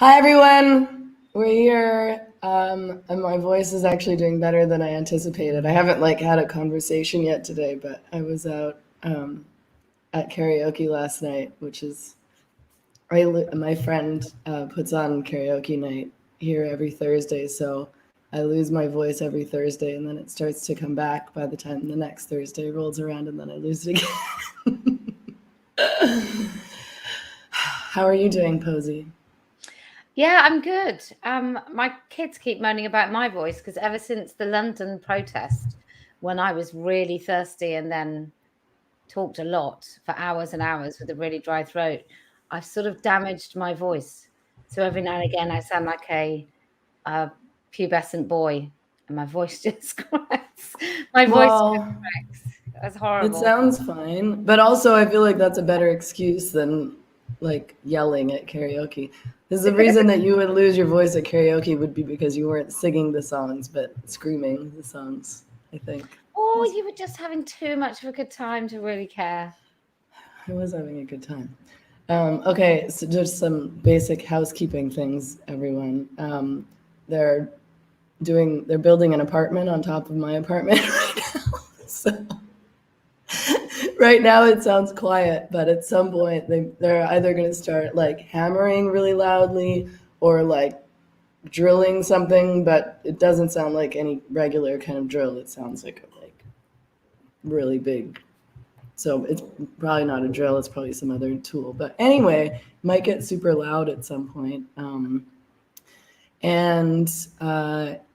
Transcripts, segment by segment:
Hi everyone, we're here, and my voice is actually doing better than I anticipated. I haven't had a conversation yet today, but I was out at karaoke last night, which is my friend puts on karaoke night here every Thursday, so I lose my voice every Thursday, and then it starts to come back by the time the next Thursday rolls around, and then I lose it again. How are you doing, Posie? Yeah, I'm good. My kids keep moaning about my voice because ever since the London protest, when I was really thirsty and then talked a lot for hours and hours with a really dry throat, I've sort of damaged my voice. So every now and again, I sound like a pubescent boy, and my voice just cracks. My voice just Well, cracks. That's it horrible. sounds fine, but also I feel like that's a better excuse than yelling at karaoke. Because the reason that you would lose your voice at karaoke would be because you weren't singing the songs, but screaming the songs, I think. Or you were just having too much of a good time to really care. I was having a good time. Okay, so just some basic housekeeping things, everyone. They're they're building an apartment on top of my apartment right now. So right now it sounds quiet, but at some point they're either going to start hammering really loudly or drilling something, but it doesn't sound like any regular kind of drill. It sounds like really big. So it's probably not a drill. It's probably some other tool. But anyway, might get super loud at some point. And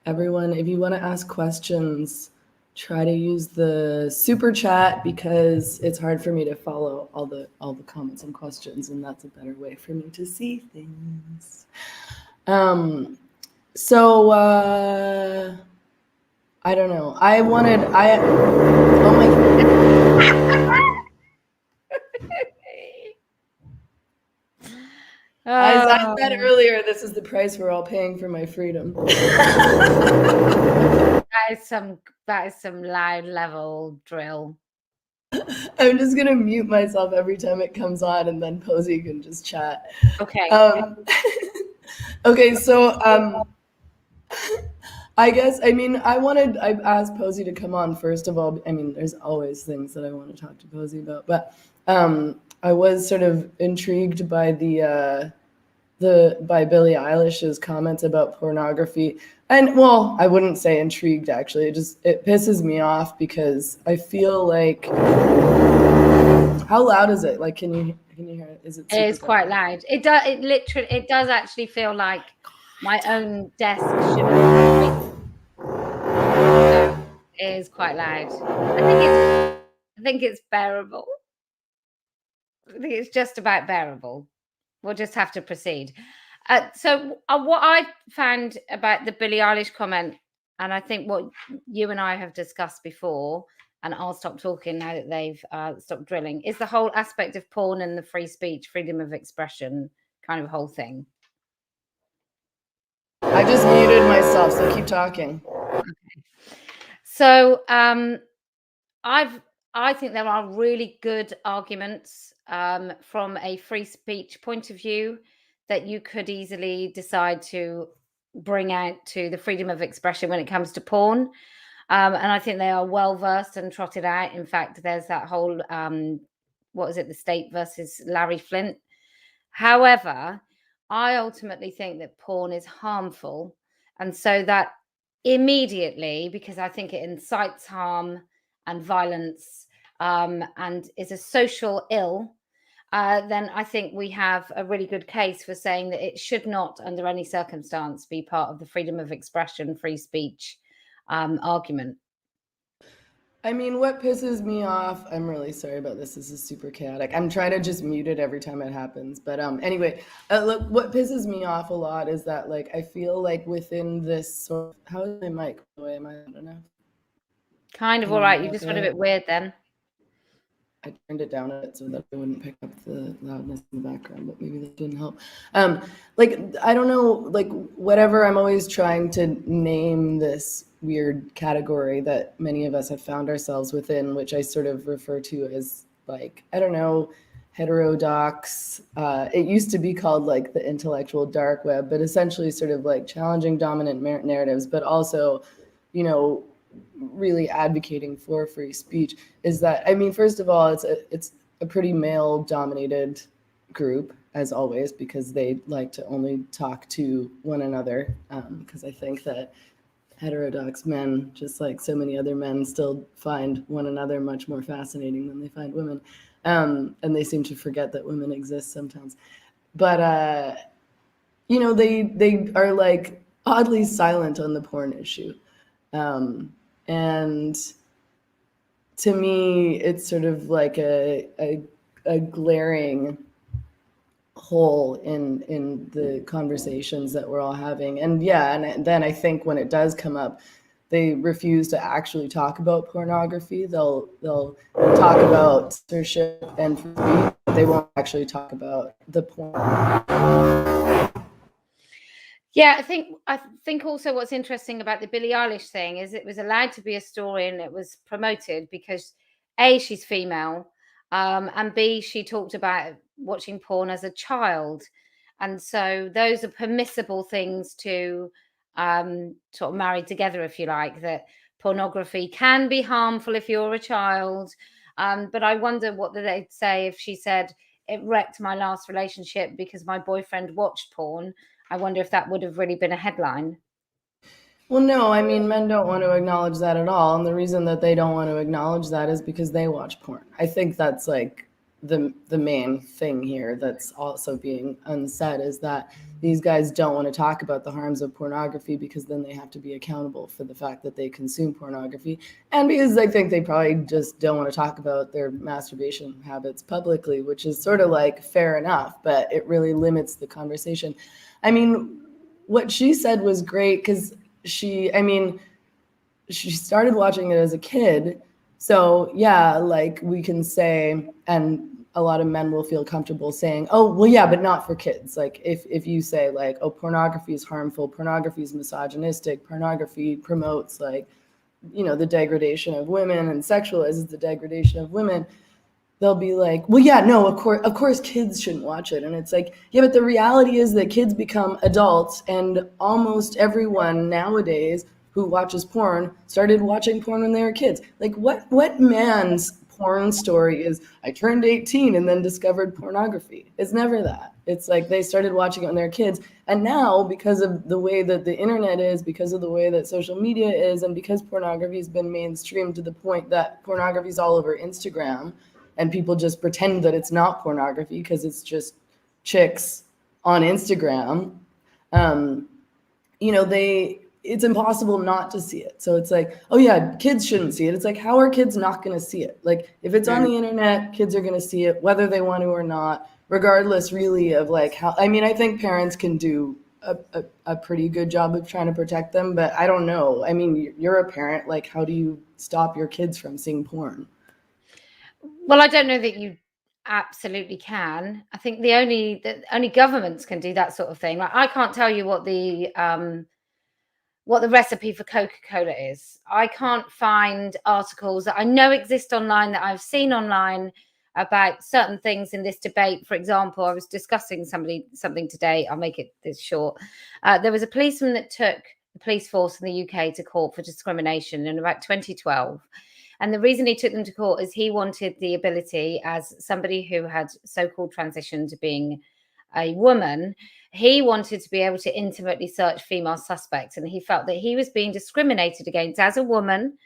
everyone, if you want to ask questions, try to use the super chat because it's hard for me to follow all the comments and questions, and that's a better way for me to see things. So I don't know. Oh my. As I said Oh. earlier, this is the price we're all paying for my freedom. That is some loud level drill. I'm just gonna mute myself every time it comes on, and then Posie can just chat. Okay. Okay, so I guess I asked Posie to come on first of all. I mean, there's always things that I want to talk to Posie about, but I was sort of intrigued by by Billie Eilish's comments about pornography. And well, I wouldn't say intrigued actually. It pisses me off because I feel like how loud is it? Can you hear it? Is it super It is quite loud. It does actually feel like my own desk should. So it is quite loud. I think it's bearable. I think it's just about bearable. We'll just have to proceed. What I found about the Billie Eilish comment, and I think what you and I have discussed before, and I'll stop talking now that they've stopped drilling, is the whole aspect of porn and the free speech, freedom of expression kind of whole thing. I just muted myself, so keep talking. Okay. So I think there are really good arguments from a free speech point of view that you could easily decide to bring out to the freedom of expression when it comes to porn. And I think they are well versed and trotted out. In fact, there's that whole what is it, the state versus Larry Flint. However, I ultimately think that porn is harmful. And so that immediately, because I think it incites harm and violence and is a social ill, then I think we have a really good case for saying that it should not, under any circumstance, be part of the freedom of expression, free speech argument. I mean, what pisses me off, I'm really sorry about this. This is super chaotic. I'm trying to just mute it every time it happens. But anyway, look, what pisses me off a lot is that I feel like within this sort of, how is my mic? By the way, am I loud enough? Kind of all right. You just went a bit weird then. I turned it down a bit so that it wouldn't pick up the loudness in the background, but maybe that didn't help. I don't know, whatever, I'm always trying to name this weird category that many of us have found ourselves within, which I sort of refer to as I don't know, heterodox. It used to be called like the intellectual dark web, but essentially sort of like challenging dominant narratives, but also, you know, really advocating for free speech. Is that, I mean, first of all, it's a pretty male dominated group, as always, because they like to only talk to one another. Because I think that heterodox men, just like so many other men, still find one another much more fascinating than they find women. And they seem to forget that women exist sometimes. But, you know, they are like oddly silent on the porn issue. And to me, it's sort of like a glaring hole in the conversations that we're all having. And yeah, and then I think when it does come up, they refuse to actually talk about pornography. They'll talk about censorship and free speech, but they won't actually talk about the porn. Yeah, I think also what's interesting about the Billie Eilish thing is it was allowed to be a story and it was promoted because A, she's female, and B, she talked about watching porn as a child. And so those are permissible things to sort of marry together, if you like, that pornography can be harmful if you're a child. But I wonder what they'd say if she said, it wrecked my last relationship because my boyfriend watched porn. I wonder if that would have really been a headline. Well, no, I mean, men don't want to acknowledge that at all. And the reason that they don't want to acknowledge that is because they watch porn. I think that's like the main thing here that's also being unsaid, is that these guys don't want to talk about the harms of pornography because then they have to be accountable for the fact that they consume pornography. And because I think they probably just don't want to talk about their masturbation habits publicly, which is sort of like fair enough, but it really limits the conversation. I mean, what she said was great because she started watching it as a kid. So yeah, like we can say, and a lot of men will feel comfortable saying, oh, well, yeah, but not for kids. Like if you say like, oh, pornography is harmful, pornography is misogynistic, pornography promotes like, you know, the degradation of women and sexualizes the degradation of women, they'll be like, well, yeah, no, of course kids shouldn't watch it. And it's like, yeah, but the reality is that kids become adults, and almost everyone nowadays who watches porn started watching porn when they were kids. Like what man's porn story is I turned 18 and then discovered pornography? It's never that. It's like they started watching it when they were kids. And now, because of the way that the internet is, because of the way that social media is, and because pornography has been mainstreamed to the point that pornography is all over Instagram, and people just pretend that it's not pornography because it's just chicks on Instagram, you know, it's impossible not to see it. So it's like, oh yeah, kids shouldn't see it. It's like, how are kids not going to see it? Like if it's on the internet, kids are going to see it whether they want to or not, regardless really of like how, I mean, I think parents can do a pretty good job of trying to protect them, but I don't know. I mean, you're a parent, like how do you stop your kids from seeing porn? Well, I don't know that you absolutely can. I think the only governments can do that sort of thing. Like I can't tell you what the recipe for Coca-Cola is. I can't find articles that I know exist online, that I've seen online about certain things in this debate. For example, I was discussing something today. I'll make it this short. There was a policeman that took the police force in the UK to court for discrimination in about 2012. And the reason he took them to court is he wanted the ability, as somebody who had so-called transitioned to being a woman, he wanted to be able to intimately search female suspects. And he felt that he was being discriminated against as a woman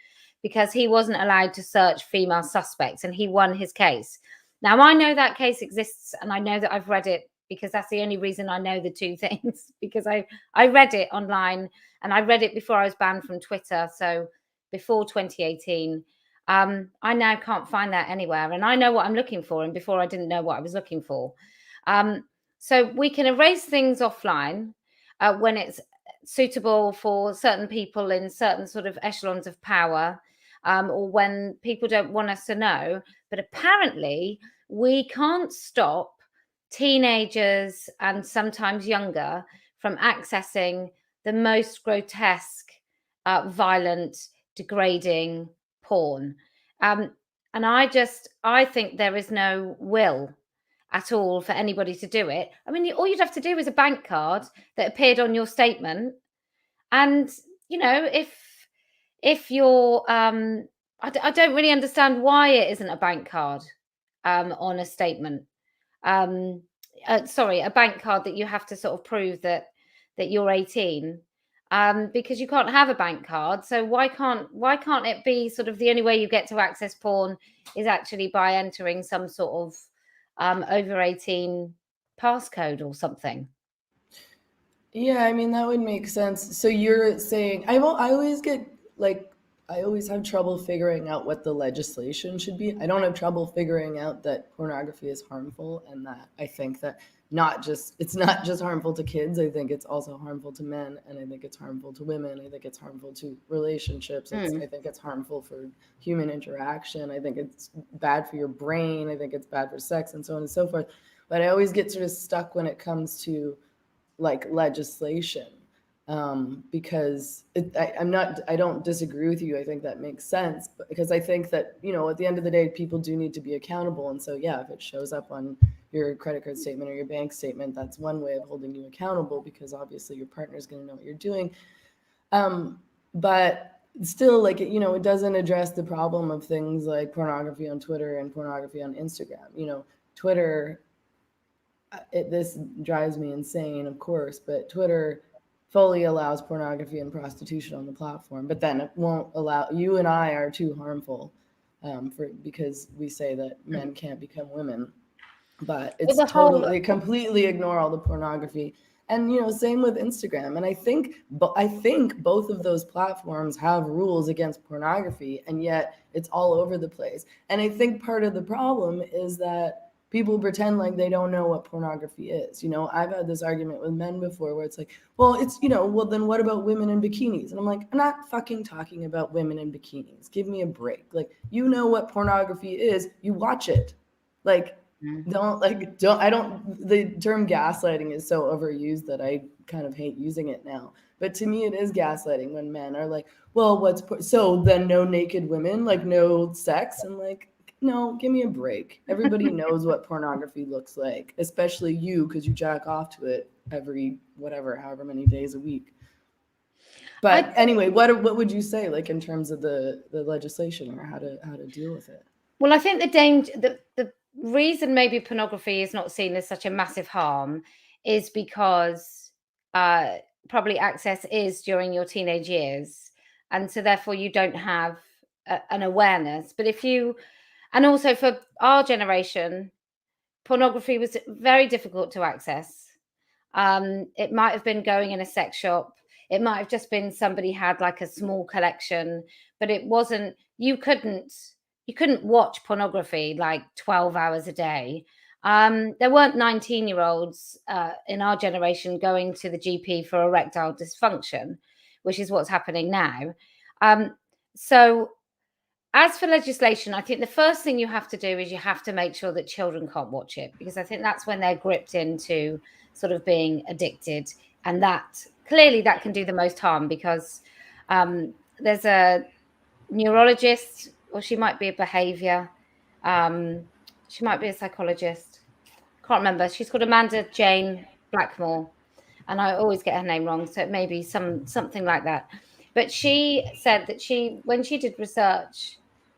because he wasn't allowed to search female suspects, and he won his case. Now, I know that case exists, and I know that I've read it because that's the only reason I know the two things, because I read it online, and I read it before I was banned from Twitter. So before 2018. I now can't find that anywhere, and I know what I'm looking for, and before I didn't know what I was looking for. So we can erase things offline when it's suitable for certain people in certain sort of echelons of power, or when people don't want us to know. But apparently we can't stop teenagers and sometimes younger from accessing the most grotesque, violent, degrading porn. And I think there is no will. at all for anybody to do it. I mean, all you'd have to do is a bank card that appeared on your statement. And, you know, if you're, I don't really understand why it isn't a bank card on a statement. Sorry, a bank card that you have to sort of prove that you're 18, because you can't have a bank card. So why can't it be sort of the only way you get to access porn is actually by entering some sort of over 18 passcode or something? Yeah, I mean that would make sense. So you're saying I always get like I always have trouble figuring out what the legislation should be. I don't have trouble figuring out that pornography is harmful, and that I think that it's not just harmful to kids. I think it's also harmful to men, and I think it's harmful to women. I think it's harmful to relationships. I think it's harmful for human interaction. I think it's bad for your brain. I think it's bad for sex and so on and so forth. But I always get sort of stuck when it comes to like legislation, because I don't disagree with you. I think that makes sense, but because I think that, you know, at the end of the day, people do need to be accountable. And so, yeah, if it shows up on your credit card statement or your bank statement, that's one way of holding you accountable, because obviously your partner is going to know what you're doing. But still, like, you know, it doesn't address the problem of things like pornography on Twitter and pornography on Instagram. You know, Twitter, this drives me insane, of course, but Twitter fully allows pornography and prostitution on the platform, but then it won't allow, you and I are too harmful, because we say that men can't become women, but it's The whole totally, completely ignore all the pornography. And, you know, same with Instagram. And I think both of those platforms have rules against pornography, and yet it's all over the place. And I think part of the problem is that people pretend like they don't know what pornography is. You know, I've had this argument with men before where it's like, well, it's, you know, well, then what about women in bikinis? And I'm like, I'm not fucking talking about women in bikinis. Give me a break. Like, you know what pornography is, you watch it. Like, the term gaslighting is so overused that I kind of hate using it now. But to me, it is gaslighting when men are like, well, so then no naked women, like no sex? And like, no, give me a break. Everybody knows what pornography looks like, especially you, because you jack off to it every however many days a week. But anyway, what would you say, like, in terms of the legislation or how to deal with it? Well, I think the reason maybe pornography is not seen as such a massive harm is because probably access is during your teenage years, and so therefore you don't have an awareness. But and also for our generation, pornography was very difficult to access. It might have been going in a sex shop. It might have just been somebody had like a small collection, but it wasn't, you couldn't watch pornography like 12 hours a day. There weren't 19-year-olds in our generation going to the GP for erectile dysfunction, which is what's happening now. So as for legislation, I think the first thing you have to do is you have to make sure that children can't watch it, because I think that's when they're gripped into sort of being addicted. And that clearly that can do the most harm, because there's a neurologist, or she might be a behavior, she might be a psychologist, can't remember. She's called Amanda Jane Blackmore, and I always get her name wrong, so it may be something like that. But she said that when she did research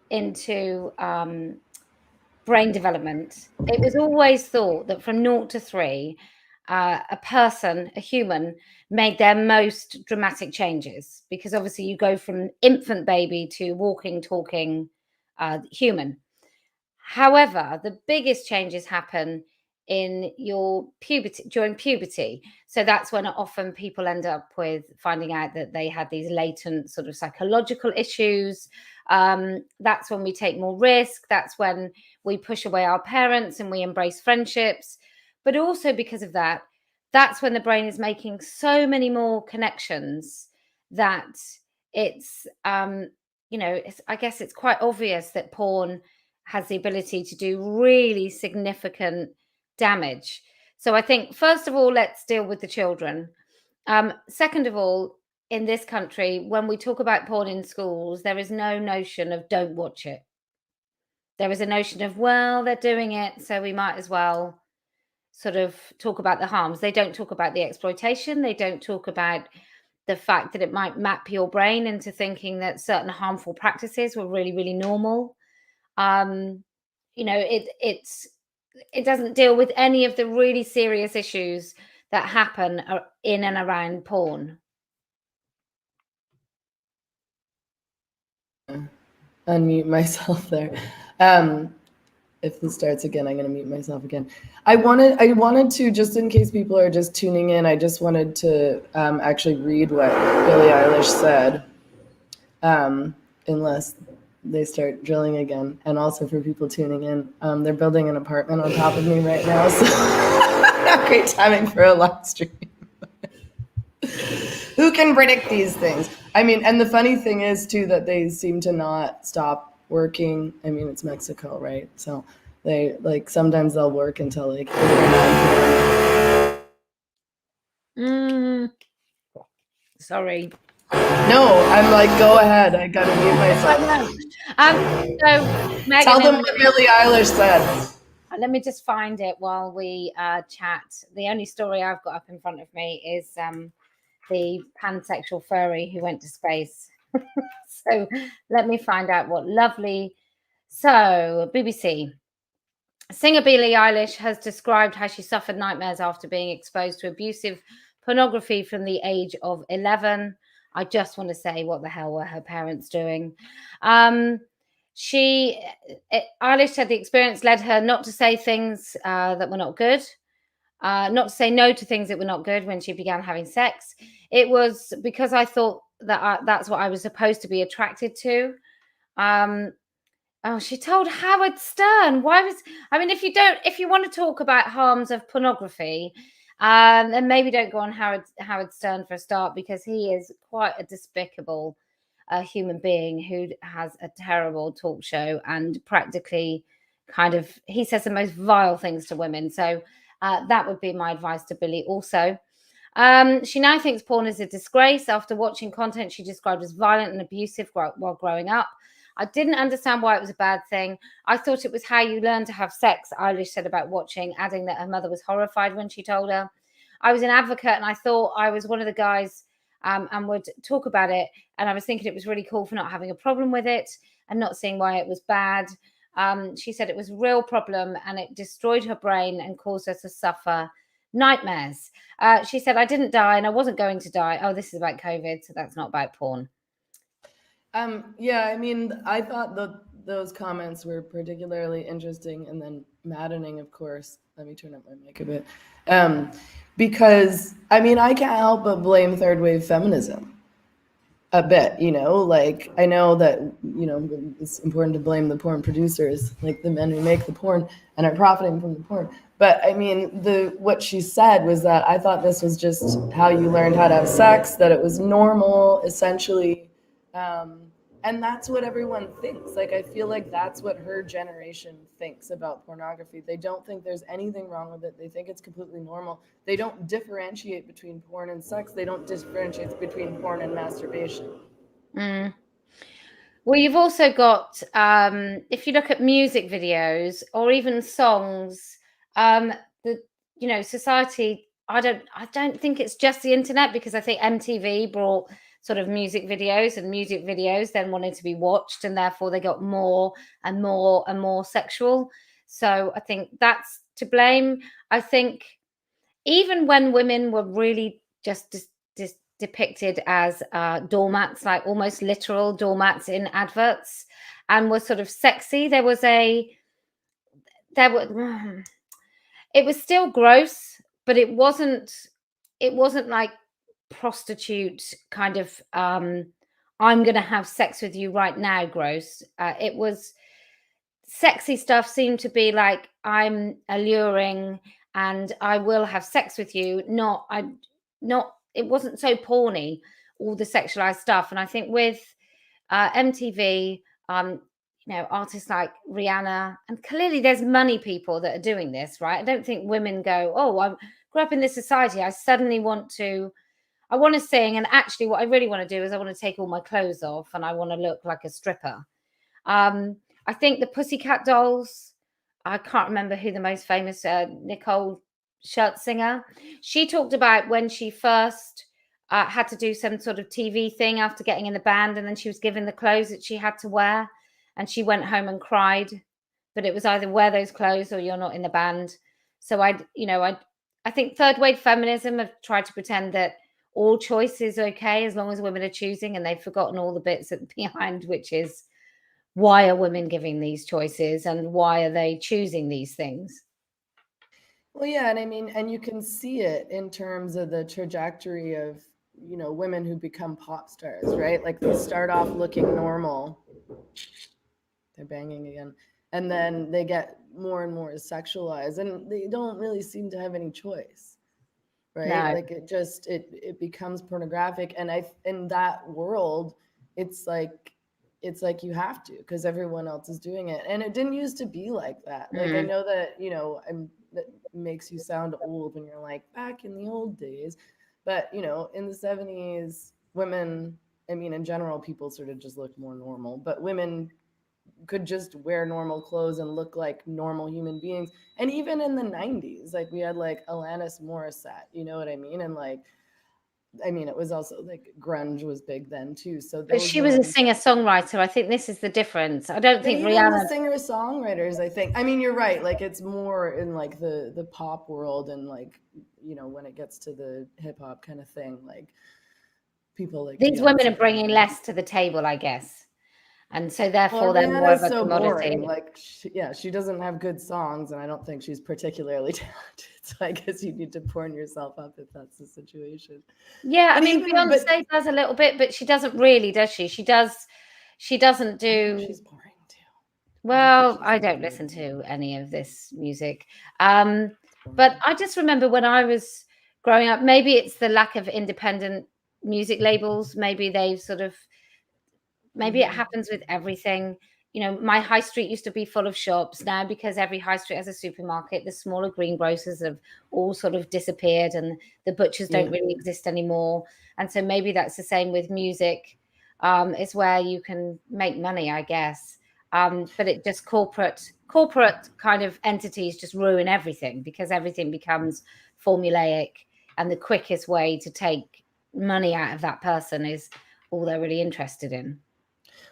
into brain development, it was always thought that from 0 to 3, a human, made their most dramatic changes, because obviously you go from infant baby to walking, talking human. However, the biggest changes happen in your puberty, during puberty. So that's when often people end up with finding out that they had these latent sort of psychological issues. That's when we take more risk. That's when we push away our parents and we embrace friendships. But also because of that, that's when the brain is making so many more connections that it's, I guess it's quite obvious that porn has the ability to do really significant damage. So I think, first of all, let's deal with the children. Second of all, in this country, when we talk about porn in schools, there is no notion of don't watch it. There is a notion of, well, they're doing it, so we might as well sort of talk about the harms. They don't talk about the exploitation. They don't talk about the fact that it might map your brain into thinking that certain harmful practices were really, really normal. You know, it doesn't deal with any of the really serious issues that happen in and around porn. Unmute myself there. If this starts again, I'm going to mute myself again. I wanted to, just in case people are just tuning in, I just wanted to actually read what Billie Eilish said, unless they start drilling again. And also for people tuning in, they're building an apartment on top of me right now, so not great timing for a live stream. Who can predict these things? I mean, and the funny thing is too that they seem to not stop working. I mean, it's Mexico, right? So they like sometimes they'll work until like 8 or 9 p.m. Sorry. No, I'm like, go ahead. I gotta mute myself. So Meghan, tell them what Billie Eilish said. Let me just find it while we chat. The only story I've got up in front of me is the pansexual furry who went to space. So let me find out what lovely. So BBC. Singer Billie Eilish has described how she suffered nightmares after being exposed to abusive pornography from the age of 11. I just want to say, what the hell were her parents doing? Eilish said the experience led her not to say things that were not good, not to say no to things that were not good when she began having sex. It was because I thought that that's what I was supposed to be attracted to. Oh, she told Howard Stern. If you want to talk about harms of pornography, then maybe don't go on Howard Stern for a start, because he is quite a despicable human being who has a terrible talk show and practically he says the most vile things to women. So that would be my advice to Billie also. She now thinks porn is a disgrace after watching content she described as violent and abusive while growing up. I didn't understand why it was a bad thing. I thought it was how you learn to have sex, Eilish said about watching, adding that her mother was horrified when she told her. I was an advocate and I thought I was one of the guys and would talk about it. And I was thinking it was really cool for not having a problem with it and not seeing why it was bad. She said it was a real problem and it destroyed her brain and caused her to suffer nightmares. She said, I didn't die and I wasn't going to die. Oh, this is about COVID, so that's not about porn. Yeah, I mean, I thought those comments were particularly interesting and then maddening, of course. Let me turn up my mic a bit. Because, I mean, I can't help but blame third wave feminism a bit, like I know that, it's important to blame the porn producers, like the men who make the porn and are profiting from the porn. But I mean, what she said was that I thought this was just how you learned how to have sex, that it was normal, essentially. And that's what everyone thinks. Like, I feel like that's what her generation thinks about pornography. They don't think there's anything wrong with it. They think it's completely normal. They don't differentiate between porn and sex. They don't differentiate between porn and masturbation. Well, you've also got, if you look at music videos or even songs, society, I don't think it's just the internet, because I think MTV brought sort of music videos, and music videos then wanted to be watched, and therefore they got more and more and more sexual. So I think that's to blame. I think even when women were really just depicted as doormats, like almost literal doormats in adverts, and were sort of sexy, it was still gross, but it wasn't like prostitute kind of I'm gonna have sex with you right now gross. It was sexy stuff, seemed to be like, I'm alluring and I will have sex with you. It wasn't so porny, all the sexualized stuff. And I think with MTV, artists like Rihanna, and clearly there's money people that are doing this, right? I don't think women go, oh, I grew up in this society, I suddenly want to sing, and actually what I really want to do is I want to take all my clothes off and I want to look like a stripper. I think the Pussycat Dolls, I can't remember who the most famous, Nicole Schertzinger. She talked about when she first had to do some sort of TV thing after getting in the band, and then she was given the clothes that she had to wear, and she went home and cried. But it was either wear those clothes or you're not in the band. So I think third wave feminism have tried to pretend that all choice is okay as long as women are choosing, and they've forgotten all the bits behind, which is why are women giving these choices and why are they choosing these things? Well, yeah, and I mean, and you can see it in terms of the trajectory of, you know, women who become pop stars, right? Like they start off looking normal. They're banging again. And then they get more and more sexualized, and they don't really seem to have any choice, right? No. Like it becomes pornographic, and in that world, it's like you have to, because everyone else is doing it, and it didn't used to be like that. Like I Mm. know that, you know, that makes you sound old when you're like back in the old days, but you know, in the 70s, women, I mean, in general, people sort of just look more normal, but women could just wear normal clothes and look like normal human beings. And even in the 90s, like we had like Alanis Morissette, you know what I mean? And like, I mean, it was also like grunge was big then too. So But those she was a women, singer-songwriter. I think this is the difference. I don't but think even the Rihanna. singer-songwriters, I think, I mean, you're right. Like it's more in like the pop world, and like, you know, when it gets to the hip hop kind of thing, like people like These women are Beyonce. bringing less to the table, I guess, and so Well, therefore they're more of Rihanna's a so boring. commodity. Like, she doesn't have good songs, and I don't think she's particularly talented. So I guess you need to porn yourself up if that's the situation. Yeah, I But mean, even, but Beyonce does a little bit, but she doesn't really, does she? She doesn't I think do she's boring too. I don't think well. she's I that don't good. listen to any of this music, um, It's but boring. I just remember when I was growing up. Maybe it's the lack of independent music labels. Maybe it Mm-hmm. happens with everything. You know, my high street used to be full of shops. Now, because every high street has a supermarket, the smaller greengrocers have all sort of disappeared, and the butchers don't Yeah. really exist anymore. And so maybe that's the same with music. It's where you can make money, I guess. But it just corporate kind of entities just ruin everything, because everything becomes formulaic, and the quickest way to take money out of that person is all they're really interested in.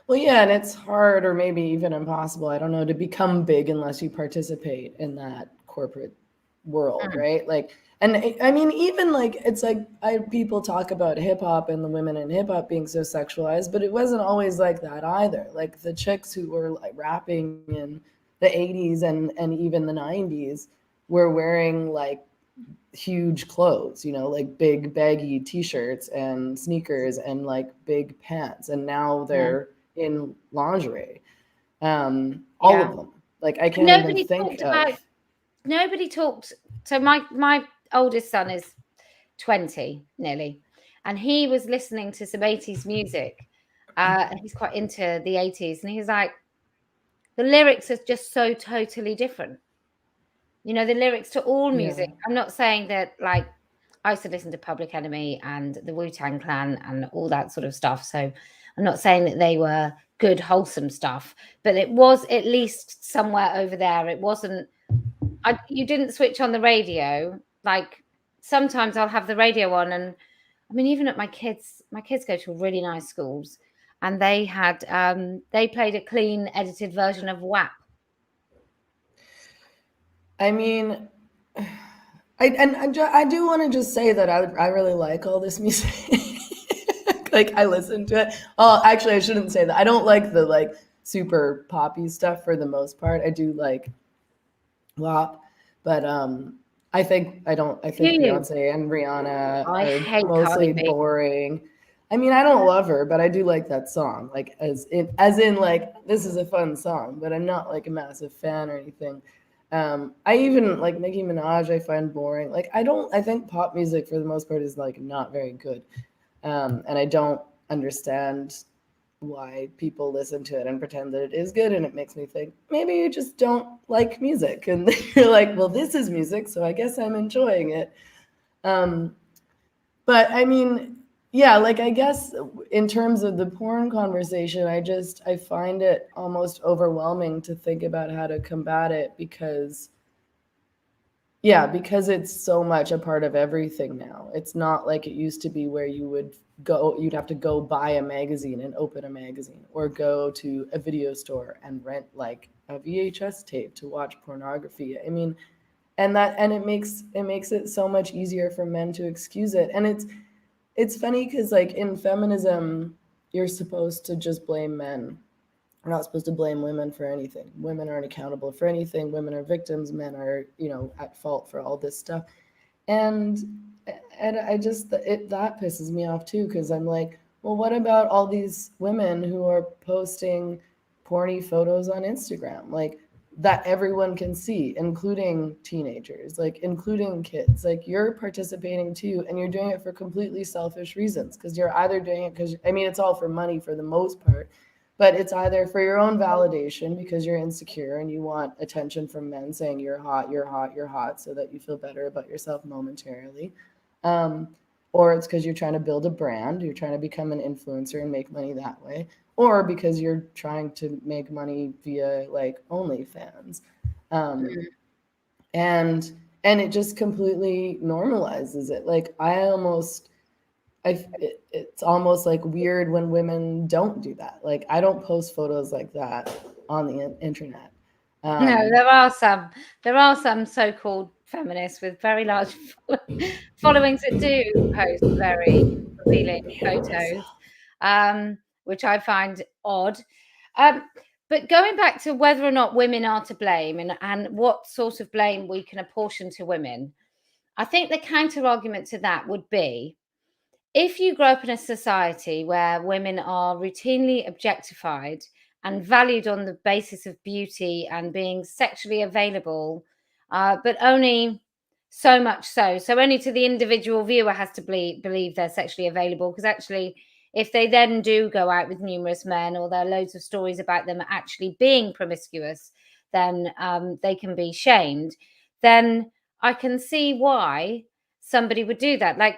Well, yeah, and it's hard, or maybe even impossible, I don't know, to become big unless you participate in that corporate world, Mm. right? Like, and I mean, even like it's like people talk about hip hop and the women in hip hop being so sexualized, but it wasn't always like that either. Like the chicks who were like rapping in the 80s and even the 90s were wearing like huge clothes, you know, like big baggy t-shirts and sneakers and like big pants, and now Mm. they're in lingerie. All Yeah. of them. Like I And can't even think of. nobody talked. So my oldest son is 20 nearly, and he was listening to some 80s music. And he's quite into the 80s, and he's like, the lyrics are just so totally different. You know, the lyrics to all Yeah. music. I'm not saying that, like, I used to listen to Public Enemy and the Wu-Tang Clan and all that sort of stuff. So I'm not saying that they were good, wholesome stuff, but it was at least somewhere over there. It wasn't, you didn't switch on the radio. Like sometimes I'll have the radio on, and I mean, even at my kids go to really nice schools, and they played a clean edited version of WAP. I mean, I do want to just say that I really like all this music. Like I listen to it. Oh, actually, I shouldn't say that. I don't like the like super poppy stuff for the most part. I do like WAP, but I Do think you? Beyonce and Rihanna I are hate Cardi mostly B. boring. I mean, I don't love her, but I do like that song. Like as in like this is a fun song, but I'm not like a massive fan or anything. I even like Nicki Minaj I find boring. Like I think pop music for the most part is like not very good. And I don't understand why people listen to it and pretend that it is good, and it makes me think maybe you just don't like music, and you're like, well, this is music, so I guess I'm enjoying it. um, but I mean, yeah, like I guess in terms of the porn conversation, I find it almost overwhelming to think about how to combat it, because Yeah, because it's so much a part of everything now. It's not like it used to be where you'd have to go buy a magazine and open a magazine, or go to a video store and rent like a VHS tape to watch pornography. I mean, and it makes it so much easier for men to excuse it. And it's funny because like in feminism, you're supposed to just blame men. We're not supposed to blame women for anything. Women aren't accountable for anything. Women are victims. Men are, at fault for all this stuff. And and I just that pisses me off too, because I'm like, well, what about all these women who are posting porny photos on Instagram, like that everyone can see, including teenagers, like including kids. Like you're participating too, and you're doing it for completely selfish reasons, because you're either doing it because, I mean, it's all for money for the most part, but it's either for your own validation because you're insecure and you want attention from men saying you're hot, you're hot, you're hot, so that you feel better about yourself momentarily. Um, or it's because you're trying to build a brand, you're trying to become an influencer and make money that way, or because you're trying to make money via like OnlyFans. Um, and and it just completely normalizes it. Like it's almost like weird when women don't do that. Like I don't post photos like that on the internet. No, Um, there are some so-called feminists with very large followings that do post very revealing photos, which I find odd. Um, but going back to whether or not women are to blame, and what sort of blame we can apportion to women, I think the counter argument to that would be, if you grow up in a society where women are routinely objectified and valued on the basis of beauty and being sexually available, but only so much so only to the individual viewer has to believe they're sexually available, because actually, if they then do go out with numerous men, or there are loads of stories about them actually being promiscuous, then they can be shamed. Then I can see why somebody would do that. Like,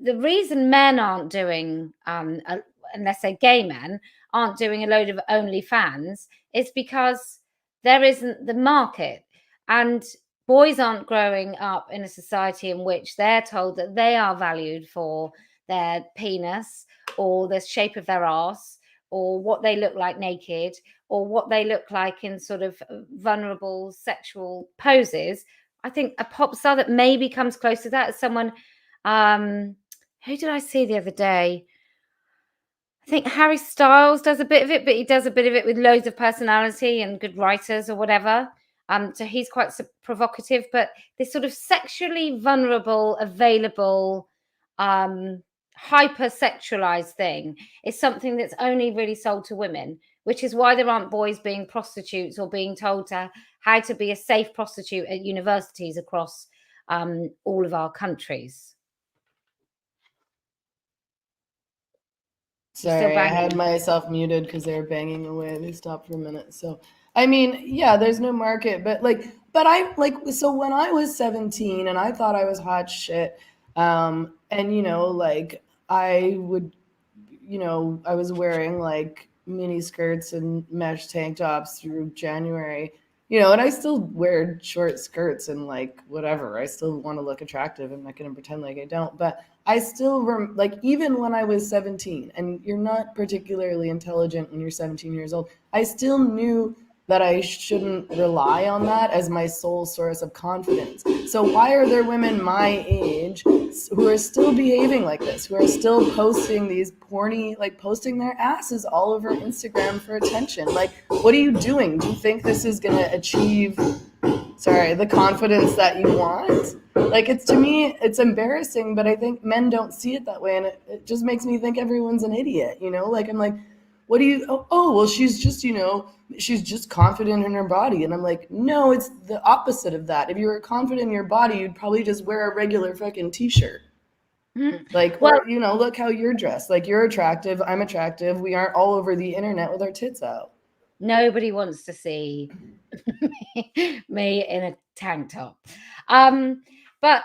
the reason men aren't doing, unless they're gay men, aren't doing a load of OnlyFans, is because there isn't the market. And boys aren't growing up in a society in which they're told that they are valued for their penis, or the shape of their ass, or what they look like naked, or what they look like in sort of vulnerable sexual poses. I think a pop star that maybe comes close to that is someone, who did I see the other day? I think Harry Styles does a bit of it, but he does a bit of it with loads of personality and good writers or whatever. So he's quite provocative, but this sort of sexually vulnerable, available, hyper-sexualized thing is something that's only really sold to women, which is why there aren't boys being prostitutes or being told how to be a safe prostitute at universities across all of our countries. You still Sorry, I had banging? myself muted because they were banging away. They stopped for a minute. So, I mean, yeah, there's no market, but I like, so when I was 17 and I thought I was hot shit, and like I would, I was wearing like mini skirts and mesh tank tops through January, and I still wear short skirts and like whatever. I still want to look attractive. I'm not going to pretend like I don't, but I still like, even when I was 17, and you're not particularly intelligent when you're 17 years old, I still knew that I shouldn't rely on that as my sole source of confidence. So why are there women my age who are still behaving like this, who are still posting these porny, like posting their asses all over Instagram for attention? Like, what are you doing? Do you think this is going to achieve, the confidence that you want? Like, to me, it's embarrassing, but I think men don't see it that way. And it just makes me think everyone's an idiot, Like, I'm like, what do you, well, she's just, she's just confident in her body. And I'm like, no, it's the opposite of that. If you were confident in your body, you'd probably just wear a regular fucking t-shirt. Like, Well, or, look how you're dressed. Like, you're attractive, I'm attractive. We aren't all over the internet with our tits out. nobody wants to see me in a tank top. But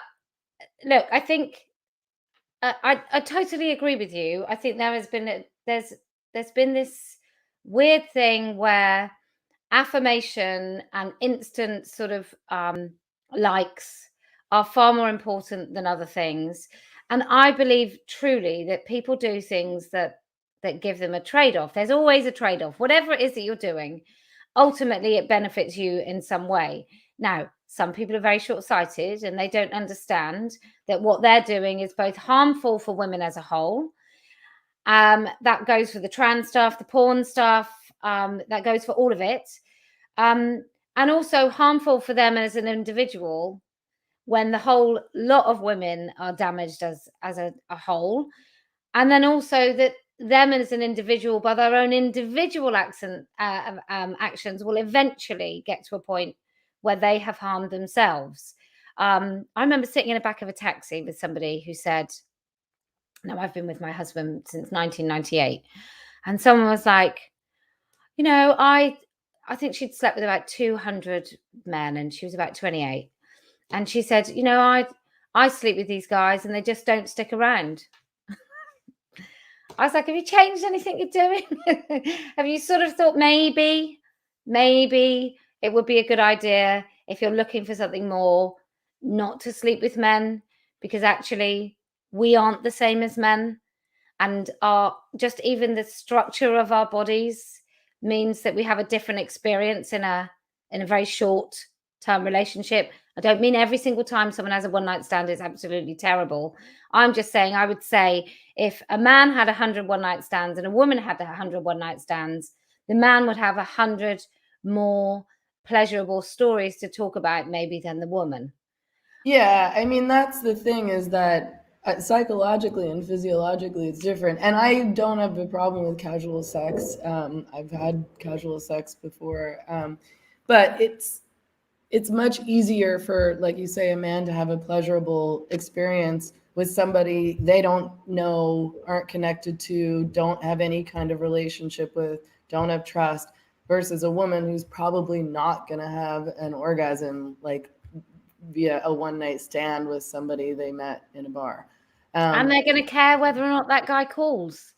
look, I think I totally agree with you. I think there has been there's been this weird thing where affirmation and instant sort of likes are far more important than other things. And I believe truly that people do things that give them a trade-off. There's always a trade-off. Whatever it is that you're doing, ultimately it benefits you in some way. Now, some people are very short-sighted and they don't understand that what they're doing is both harmful for women as a whole. That goes for the trans stuff, the porn stuff, that goes for all of it. And also harmful for them as an individual when the whole lot of women are damaged as a whole. And then also that them as an individual, by their own individual actions, will eventually get to a point where they have harmed themselves. I remember sitting in the back of a taxi with somebody who said, now I've been with my husband since 1998. And someone was like, you know, I think she'd slept with about 200 men and she was about 28. And she said, you know, I sleep with these guys and they just don't stick around. I was like, have you changed anything you're doing? Have you sort of thought maybe it would be a good idea if you're looking for something more not to sleep with men, because actually we aren't the same as men, and our just even the structure of our bodies means that we have a different experience in a very short term relationship. I don't mean every single time someone has a one night stand is absolutely terrible. I'm just saying, I would say if a man had 100 one night stands and a woman had 100 one night stands, the man would have 100 more pleasurable stories to talk about maybe than the woman. Yeah, I mean, that's the thing, is that psychologically and physiologically it's different. And I don't have a problem with casual sex. I've had casual sex before. But it's much easier for, like you say, a man to have a pleasurable experience with somebody they don't know, aren't connected to, don't have any kind of relationship with, don't have trust, versus a woman who's probably not going to have an orgasm like via a one night stand with somebody they met in a bar. And they're going to care whether or not that guy calls.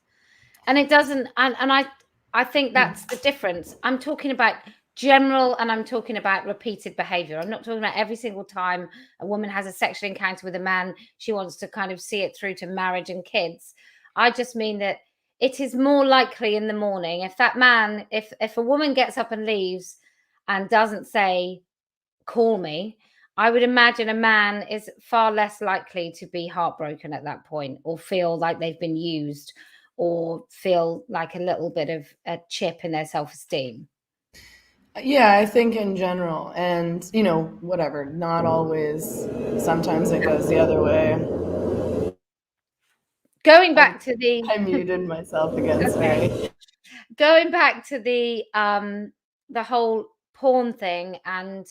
And it doesn't, and I think that's the difference. I'm talking about general, and I'm talking about repeated behavior. I'm not talking about every single time a woman has a sexual encounter with a man, she wants to kind of see it through to marriage and kids. I just mean that it is more likely in the morning, if that man, if a woman gets up and leaves and doesn't say, call me, I would imagine a man is far less likely to be heartbroken at that point, or feel like they've been used, or feel like a little bit of a chip in their self-esteem. Yeah, I think in general, and whatever, not always. Sometimes it goes the other way. Going back to the I muted myself again. okay. Sorry. Going back to the whole porn thing and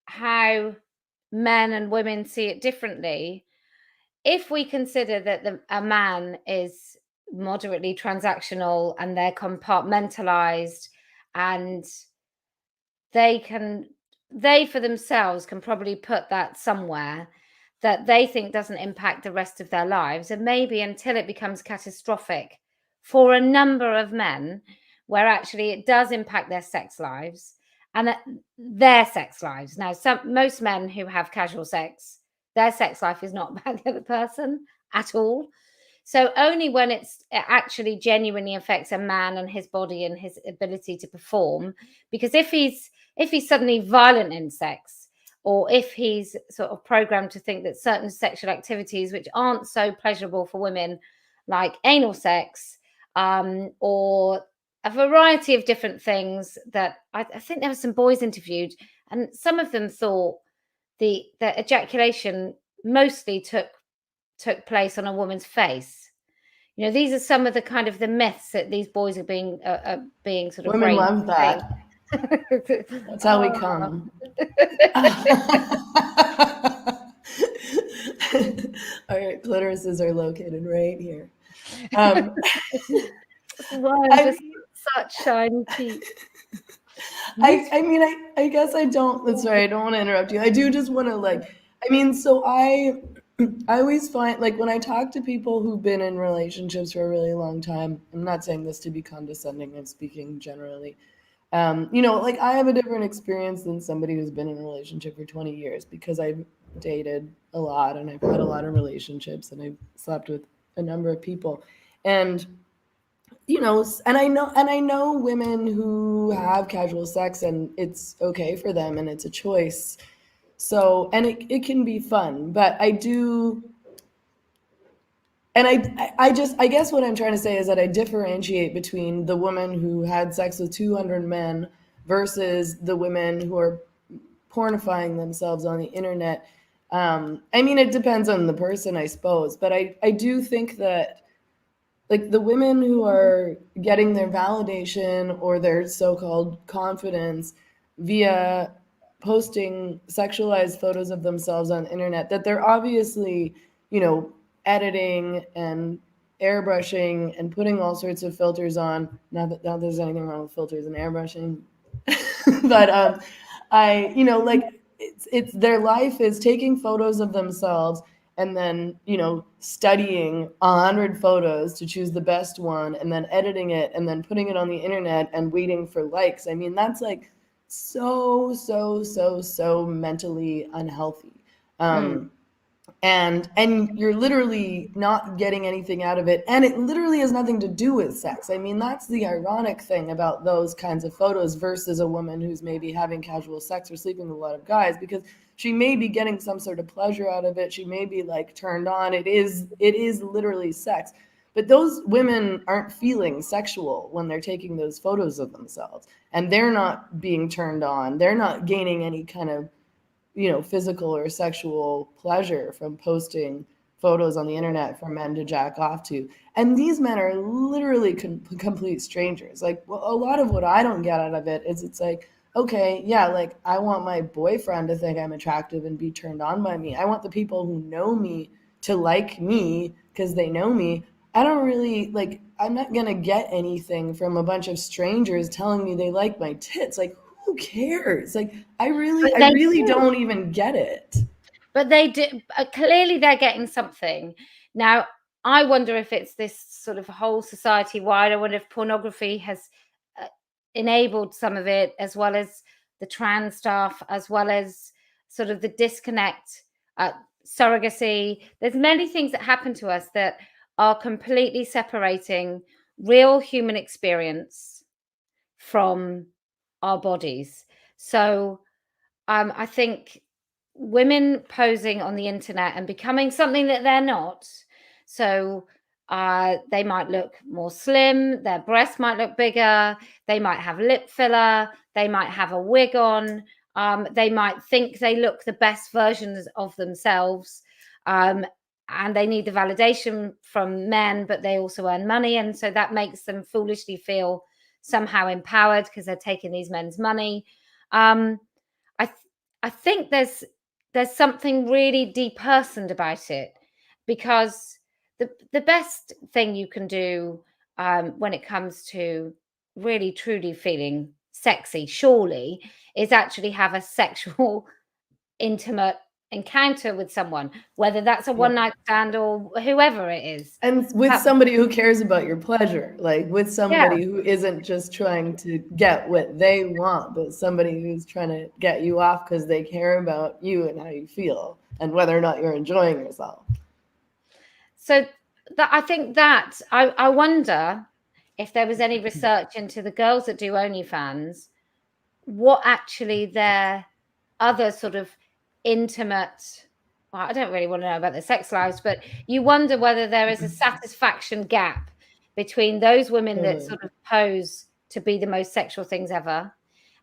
how men and women see it differently. If we consider that a man is moderately transactional and they're compartmentalized, and they for themselves can probably put that somewhere that they think doesn't impact the rest of their lives, and maybe until it becomes catastrophic for a number of men, where actually it does impact their sex lives and their sex lives. Now, most men who have casual sex, their sex life is not about the other person at all. So only when it actually genuinely affects a man and his body and his ability to perform. Because if he's suddenly violent in sex, or if he's sort of programmed to think that certain sexual activities which aren't so pleasurable for women, like anal sex, or a variety of different things, that I think there were some boys interviewed, and some of them thought the ejaculation mostly took place on a woman's face. These are some of the kind of the myths that these boys are being sort of Women raised. love that. That's how we come. Our clitorises are located right here. Just such shiny teeth. I mean, I guess I don't. Sorry, I don't want to interrupt you. I do just want to so I always find, like, when I talk to people who've been in relationships for a really long time, I'm not saying this to be condescending, I'm speaking generally. You know, like I have a different experience than somebody who's been in a relationship for 20 years because I've dated a lot and I've had a lot of relationships and I've slept with a number of people. And you know, and I know women who have casual sex and it's okay for them and it's a choice. So, and it can be fun, but I do, and I guess what I'm trying to say is that I differentiate between the woman who had sex with 200 men versus the women who are pornifying themselves on the internet. I mean, it depends on the person, I suppose, but I do think that like the women who are getting their validation or their so-called confidence via posting sexualized photos of themselves on the internet, that they're obviously, you know, editing and airbrushing and putting all sorts of filters on. Not that there's anything wrong with filters and airbrushing, but I, you know, like it's their life is taking photos of themselves and then, you know, studying 100 photos to choose the best one and then editing it and then putting it on the internet and waiting for likes. I mean, that's like so mentally unhealthy. Mm. And you're literally not getting anything out of it, and it literally has nothing to do with sex. I mean, that's the ironic thing about those kinds of photos versus a woman who's maybe having casual sex or sleeping with a lot of guys, because she may be getting some sort of pleasure out of it, she may be like turned on, it is literally sex, but those women aren't feeling sexual when they're taking those photos of themselves, and they're not being turned on, they're not gaining any kind of, you know, physical or sexual pleasure from posting photos on the internet for men to jack off to. And these men are literally complete strangers. Like, well, a lot of what I don't get out of it is it's like, okay, yeah, like I want my boyfriend to think I'm attractive and be turned on by me. I want the people who know me to like me because they know me. I don't really like, I'm not going to get anything from a bunch of strangers telling me they like my tits. Like, who cares? Like, I But really don't even get it. But they do. Clearly, they're getting something. Now, I wonder if it's this sort of whole society wide. I wonder if pornography has enabled some of it, as well as the trans stuff, as well as sort of the disconnect, surrogacy. There's many things that happen to us that are completely separating real human experience from our bodies. So I think women posing on the internet and becoming something that they're not. So they might look more slim, their breasts might look bigger, they might have lip filler, they might have a wig on, they might think they look the best versions of themselves. And they need the validation from men, but they also earn money. And so that makes them foolishly feel somehow empowered because they're taking these men's money. Um, I th- I think there's something really depersoned about it, because the best thing you can do when it comes to really truly feeling sexy, surely, is actually have a sexual intimate encounter with someone, whether that's a Yeah. one night stand or whoever it is. And with But somebody who cares about your pleasure, like with yeah, somebody who isn't just trying to get what they want, but somebody who's trying to get you off because they care about you and how you feel and whether or not you're enjoying yourself. so that I think that I wonder if there was any research into the girls that do OnlyFans, what actually their other sort of intimate, well, I don't really want to know about their sex lives, but you wonder whether there is a satisfaction gap between those women that Totally. sort of pose to be the most sexual things ever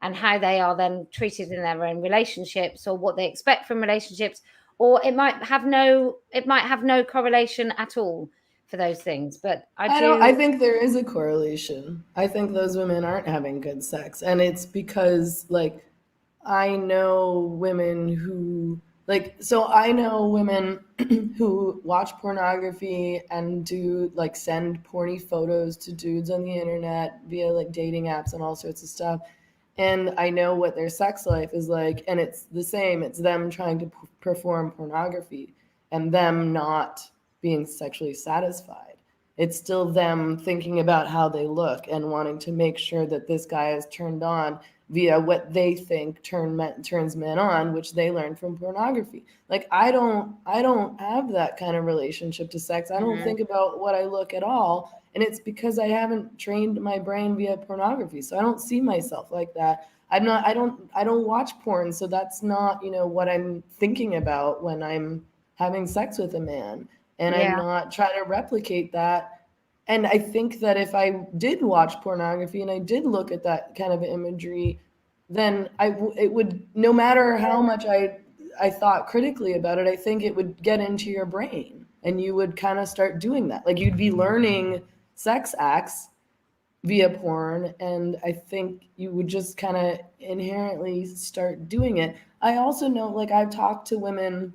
and how they are then treated in their own relationships, or what they expect from relationships, or it might have no correlation at all for those things. But I think there is a correlation. I think those women aren't having good sex. And it's because like I know women who so I know women who watch pornography and do like send porny photos to dudes on the internet via like dating apps and all sorts of stuff. And I know what their sex life is like, and it's the same. It's them trying to perform pornography and them not being sexually satisfied. It's still them thinking about how they look and wanting to make sure that this guy is turned on via what they think turns men on, which they learn from pornography. Like I don't have that kind of relationship to sex. I don't think about what I look at all, and it's because I haven't trained my brain via pornography. So I don't see myself like that. I don't watch porn, so that's not, what I'm thinking about when I'm having sex with a man. And I'm not trying to replicate that. And I think that if I did watch pornography and I did look at that kind of imagery, then it would, no matter how much I thought critically about it, I think it would get into your brain and you would kind of start doing that. Like you'd be learning sex acts via porn, and I think you would just kind of inherently start doing it. I also know, like I've talked to women,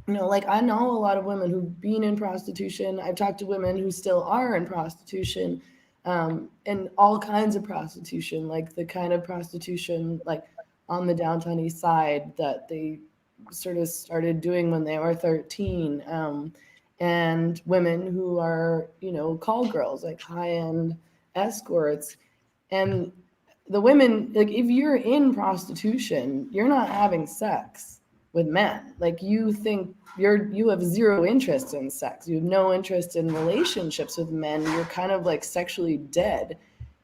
like I know a lot of women who've been in prostitution. I've talked to women who still are in prostitution, and all kinds of prostitution, like the kind of prostitution like on the downtown east side that they sort of started doing when they were 13, and women who are, call girls, like high-end escorts. And the women, like if you're in prostitution, you're not having sex with men. Like you think you have zero interest in sex. You have no interest in relationships with men. You're kind of like sexually dead.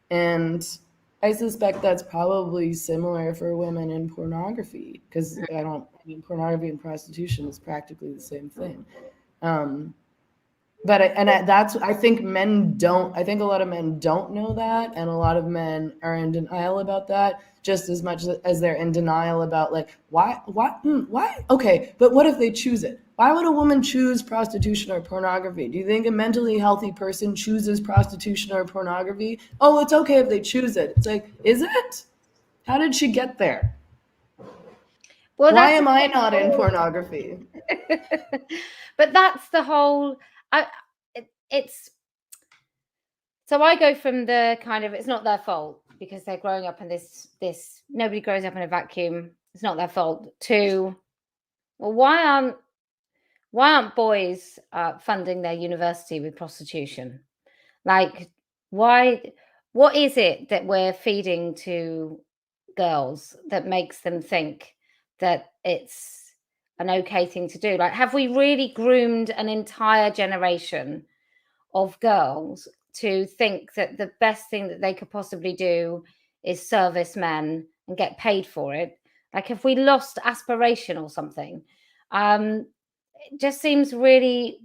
And I suspect that's probably similar for women in pornography, because pornography and prostitution is practically the same thing. I think I think a lot of men don't know that, and a lot of men are in denial about that, just as much as they're in denial about like why. Okay, but what if they choose it? Why would a woman choose prostitution or pornography? Do you think a mentally healthy person chooses prostitution or pornography? Oh, it's okay if they choose it. It's like, is it? How did she get there? Well, why am I not in pornography? But that's the whole. It's so I go from the kind of it's not their fault because they're growing up in this nobody grows up in a vacuum. It's not their fault. To well, why aren't boys funding their university with prostitution? Like, why? What is it that we're feeding to girls that makes them think that it's an okay thing to do? Like, have we really groomed an entire generation of girls to think that the best thing that they could possibly do is service men and get paid for it? Like, have we lost aspiration or something? It just seems really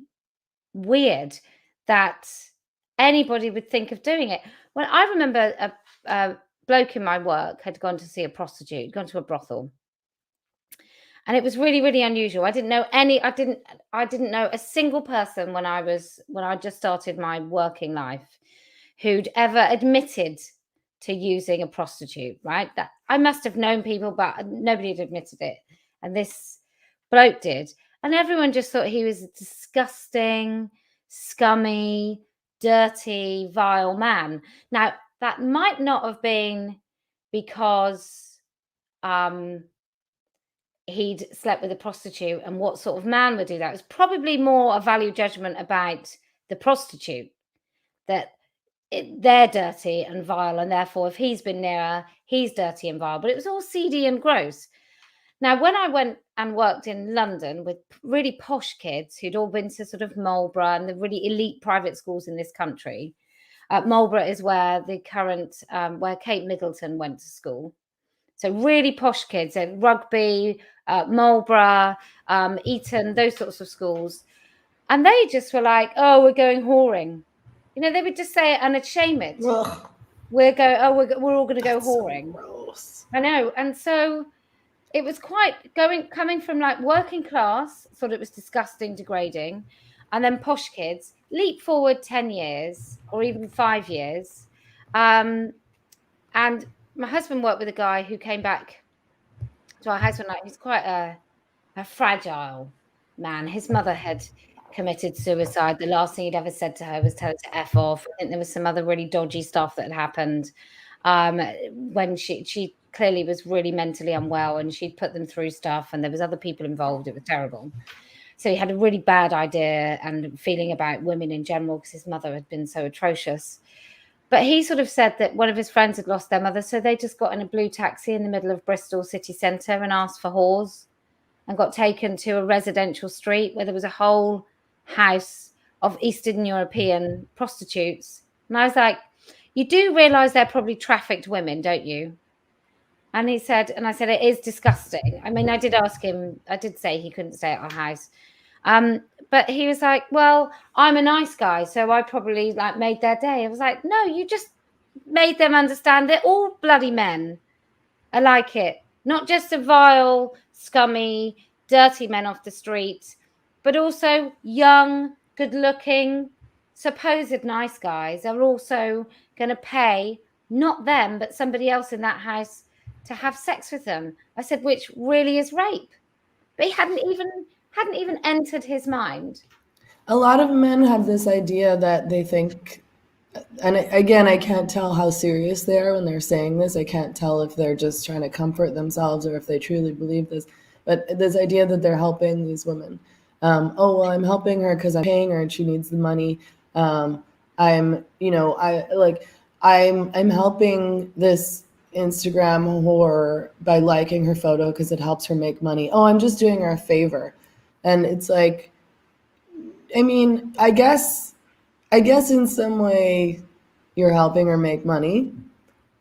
weird that anybody would think of doing it. When I remember a bloke in my work had gone to see a prostitute, gone to a brothel. And it was really, really unusual. I didn't know a single person when I just started my working life who'd ever admitted to using a prostitute, right? That I must have known people, but nobody had admitted it. And this bloke did. And everyone just thought he was a disgusting, scummy, dirty, vile man. Now, that might not have been because he'd slept with a prostitute and what sort of man would do that. It was probably more a value judgment about the prostitute, that they're dirty and vile, and therefore if he's been near her, he's dirty and vile. But it was all seedy and gross. Now, when I went and worked in London with really posh kids who'd all been to sort of Marlborough and the really elite private schools in this country, Marlborough is where the current, where Kate Middleton went to school. So really posh kids at Rugby, Marlborough, Eton, those sorts of schools. And they just were like, oh, we're going whoring. They would just say it and shame it. Ugh, We're all going to go whoring. So gross. I know. And so it was quite coming from like working class, thought it was disgusting, degrading. And then posh kids, leap forward 10 years or even 5 years. And my husband worked with a guy who came back to our house one night. He's quite a fragile man. His mother had committed suicide. The last thing he'd ever said to her was tell her to F off. I think there was some other really dodgy stuff that had happened when she clearly was really mentally unwell, and she'd put them through stuff, and there was other people involved. It was terrible. So he had a really bad idea and feeling about women in general because his mother had been so atrocious. But he sort of said that one of his friends had lost their mother, so they just got in a blue taxi in the middle of Bristol city centre and asked for whores and got taken to a residential street where there was a whole house of Eastern European prostitutes. And I was like, you do realise they're probably trafficked women, don't you? And he said, and I said, it is disgusting. I mean, I did ask him, I did say he couldn't stay at our house. But he was like, well, I'm a nice guy, so I probably like made their day. I was like, no, you just made them understand that all bloody men are like it. Not just the vile, scummy, dirty men off the street, but also young, good-looking, supposed nice guys are also going to pay, not them, but somebody else in that house to have sex with them. I said, which really is rape. But he hadn't even entered his mind. A lot of men have this idea that they think, and again, I can't tell how serious they are when they're saying this. I can't tell if they're just trying to comfort themselves or if they truly believe this. But this idea that they're helping these women. Oh, well, I'm helping her because I'm paying her and she needs the money. I'm helping this Instagram whore by liking her photo because it helps her make money. Oh, I'm just doing her a favor. And it's like, I mean, I guess in some way you're helping her make money.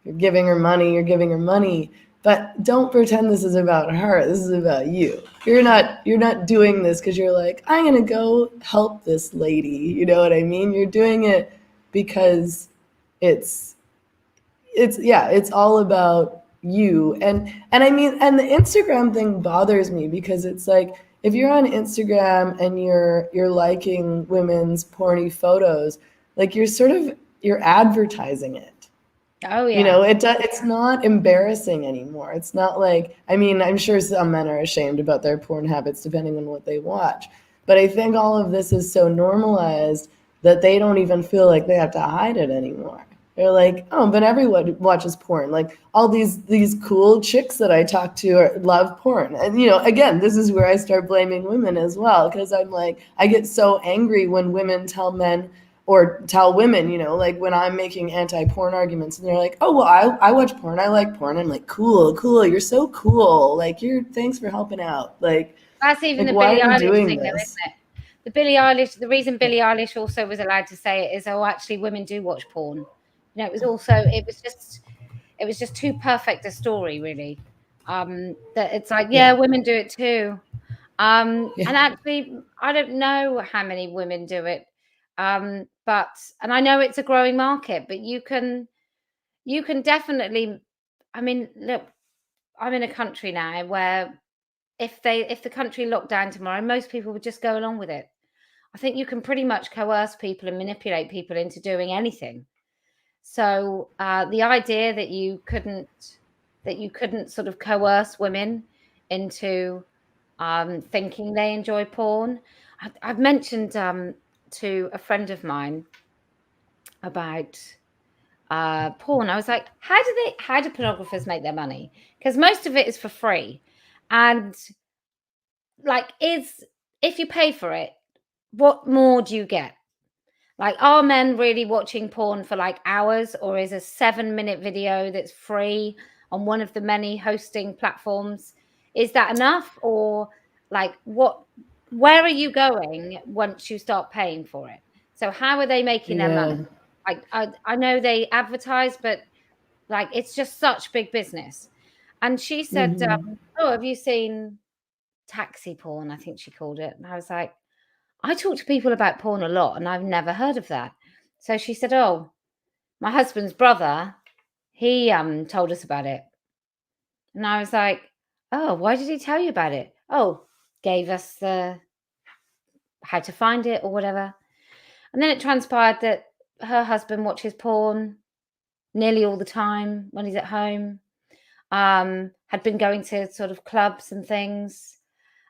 You're giving her money, but don't pretend this is about her. This is about you. You're not doing this because you're like, I'm going to go help this lady. You know what I mean? You're doing it because it's all about you. And I mean, and the Instagram thing bothers me because it's like, if you're on Instagram and you're liking women's porny photos, like you're advertising it. Oh You yeah. know, it's not embarrassing anymore. It's not like, I mean, I'm sure some men are ashamed about their porn habits depending on what they watch. But I think all of this is so normalized that they don't even feel like they have to hide it anymore. They're like, oh, but everyone watches porn. Like all these cool chicks that I talk to love porn. And, you know, again, this is where I start blaming women as well, because I'm like, I get so angry when women tell men or tell women, you know, like when I'm making anti-porn arguments and they're like, oh, well, I watch porn. I like porn. I'm like, cool. You're so cool. Like, thanks for helping out. Like That's even the why Billie are you Eilish doing thing, though, this? isn't it? The Billie Eilish, the reason Billie Eilish also was allowed to say it is, oh, actually, women do watch porn. You know, it was just too perfect a story, really. That it's like, yeah, women do it too. And actually, I don't know how many women do it. But and I know it's a growing market, but you can definitely, I mean, look, I'm in a country now where if the country locked down tomorrow, most people would just go along with it. I think you can pretty much coerce people and manipulate people into doing anything. So the idea that you couldn't sort of coerce women into thinking they enjoy porn. I've mentioned to a friend of mine about porn. I was like, how do pornographers make their money? Because most of it is for free, and like, if you pay for it, what more do you get? Like, are men really watching porn for like hours, or is a 7-minute video that's free on one of the many hosting platforms, is that enough? Or like, where are you going once you start paying for it? So how are they making their money? Like, I know they advertise, but like, it's just such big business. And she said, oh, have you seen taxi porn? I think she called it. And I was like, I talk to people about porn a lot and I've never heard of that. So she said, oh, my husband's brother, he told us about it. And I was like, oh, why did he tell you about it? Oh, gave us the how to find it or whatever. And then it transpired that her husband watches porn nearly all the time when he's at home. Had been going to sort of clubs and things.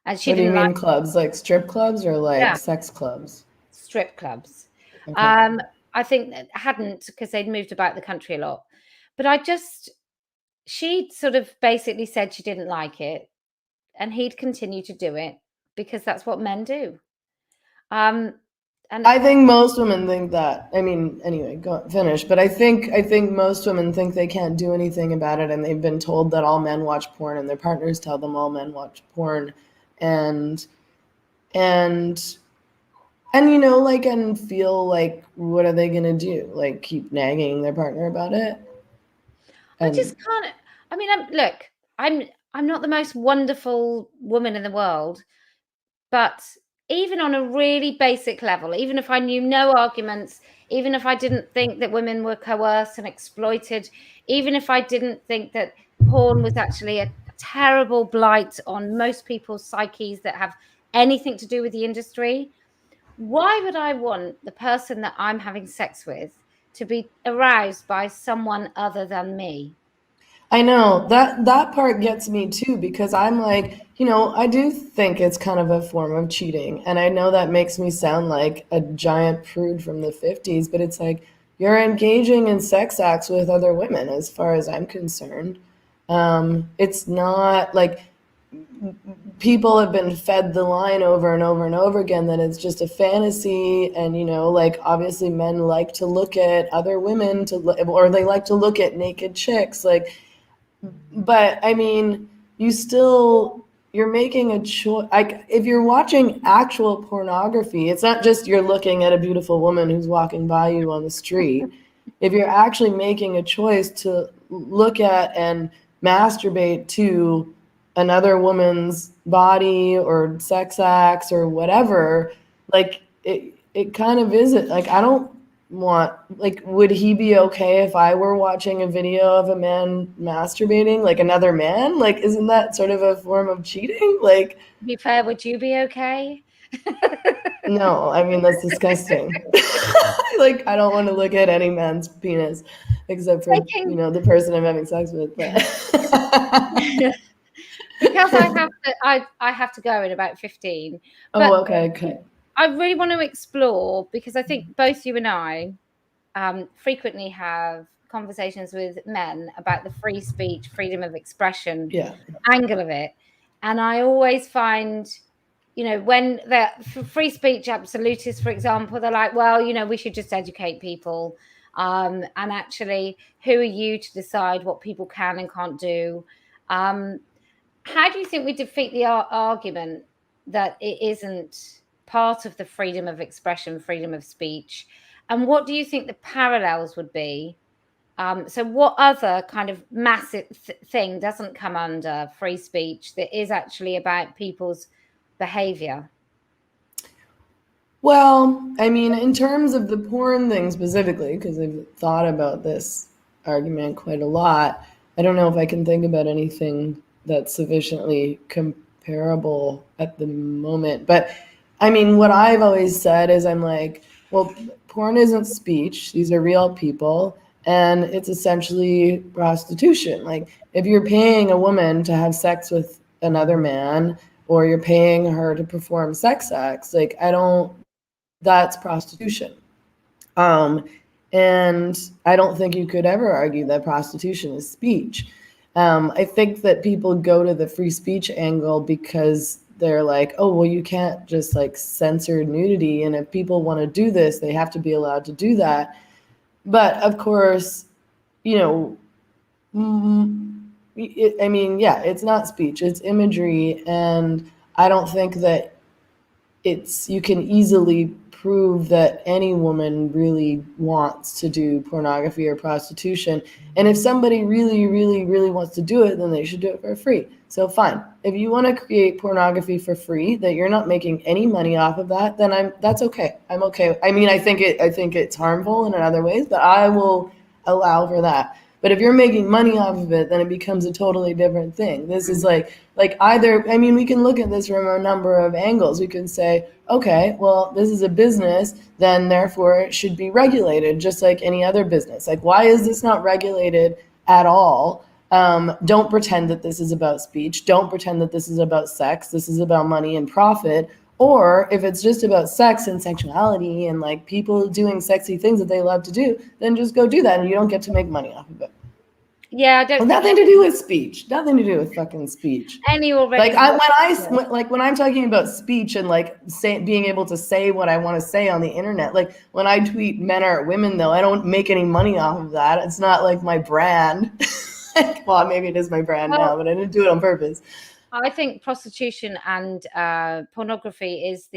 And she What do you didn't like, mean clubs? Like strip clubs or like yeah, sex clubs? strip clubs. Okay. I think that hadn't, because they'd moved about the country a lot. But she sort of basically said she didn't like it, and he'd continue to do it. because that's what men do. And I think most women think that. I mean, anyway, finish. But I think most women think they can't do anything about it, and they've been told that all men watch porn, and their partners tell them all men watch porn, and you know, like, and feel like, what are they gonna do? Like, keep nagging their partner about it? I just can't. I mean, look, I'm not the most wonderful woman in the world, but even on a really basic level, even if I knew no arguments, even if I didn't think that women were coerced and exploited, even if I didn't think that porn was actually a terrible blight on most people's psyches that have anything to do with the industry, why would I want the person that I'm having sex with to be aroused by someone other than me? I know that part gets me too, because I'm like, you know, I do think it's kind of a form of cheating. And I know that makes me sound like a giant prude from the 50s, but it's like, you're engaging in sex acts with other women, as far as I'm concerned. It's not like people have been fed the line over and over and over again that it's just a fantasy. And, you know, like, obviously men like to look at other women or they like to look at naked chicks, like. But I mean, you're making a choice. Like, if you're watching actual pornography, it's not just you're looking at a beautiful woman who's walking by you on the street. If you're actually making a choice to look at and masturbate to another woman's body or sex acts or whatever, like, it kind of is it. Like, I don't want, like, would he be okay if I were watching a video of a man masturbating, like, another man? Like, isn't that sort of a form of cheating? Like, To be fair, would you be okay? no, I mean, that's disgusting. Like, I don't want to look at any man's penis except for, you know, the person I'm having sex with. But because I have to go in about 15. But oh, okay. I really want to explore, because I think both you and I frequently have conversations with men about the free speech, freedom of expression angle of it. And I always find, you know, when the free speech absolutists, for example, they're like, well, you know, we should just educate people. And actually, who are you to decide what people can and can't do? How do you think we defeat the argument that it isn't part of the freedom of expression, freedom of speech? And what do you think the parallels would be? So what other kind of massive thing doesn't come under free speech that is actually about people's behavior? Well, I mean, in terms of the porn thing specifically, because I've thought about this argument quite a lot, I don't know if I can think about anything that's sufficiently comparable at the moment. But I mean, what I've always said is, I'm like, well, porn isn't speech. These are real people. And it's essentially prostitution. Like, if you're paying a woman to have sex with another man, or you're paying her to perform sex acts, like, that's prostitution. And I don't think you could ever argue that prostitution is speech. I think that people go to the free speech angle because they're like, oh, well, you can't just, like, censor nudity. And if people want to do this, they have to be allowed to do that. But of course, you know, I mean, yeah, it's not speech, it's imagery. And I don't think that you can easily prove that any woman really wants to do pornography or prostitution. And if somebody really, really, really wants to do it, then they should do it for free. So fine. If you want to create pornography for free, that you're not making any money off of that, then that's okay. I'm okay. I mean, I think it's harmful in other ways, but I will allow for that. But if you're making money off of it, then it becomes a totally different thing. This is like either, I mean, we can look at this from a number of angles. We can say, okay, well, this is a business, then therefore it should be regulated just like any other business. Like, why is this not regulated at all? Don't pretend that this is about speech. Don't pretend that this is about sex. This is about money and profit. Or if it's just about sex and sexuality and, like, people doing sexy things that they love to do, then just go do that, and you don't get to make money off of it. Yeah, I don't think nothing to do with speech. Nothing to do with fucking speech. any already. Like when I'm talking about speech and like being able to say what I want to say on the internet, like when I tweet men are women, though, I don't make any money off of that. It's not like my brand. Well, maybe it is my brand now, but I didn't do it on purpose. I think prostitution and pornography is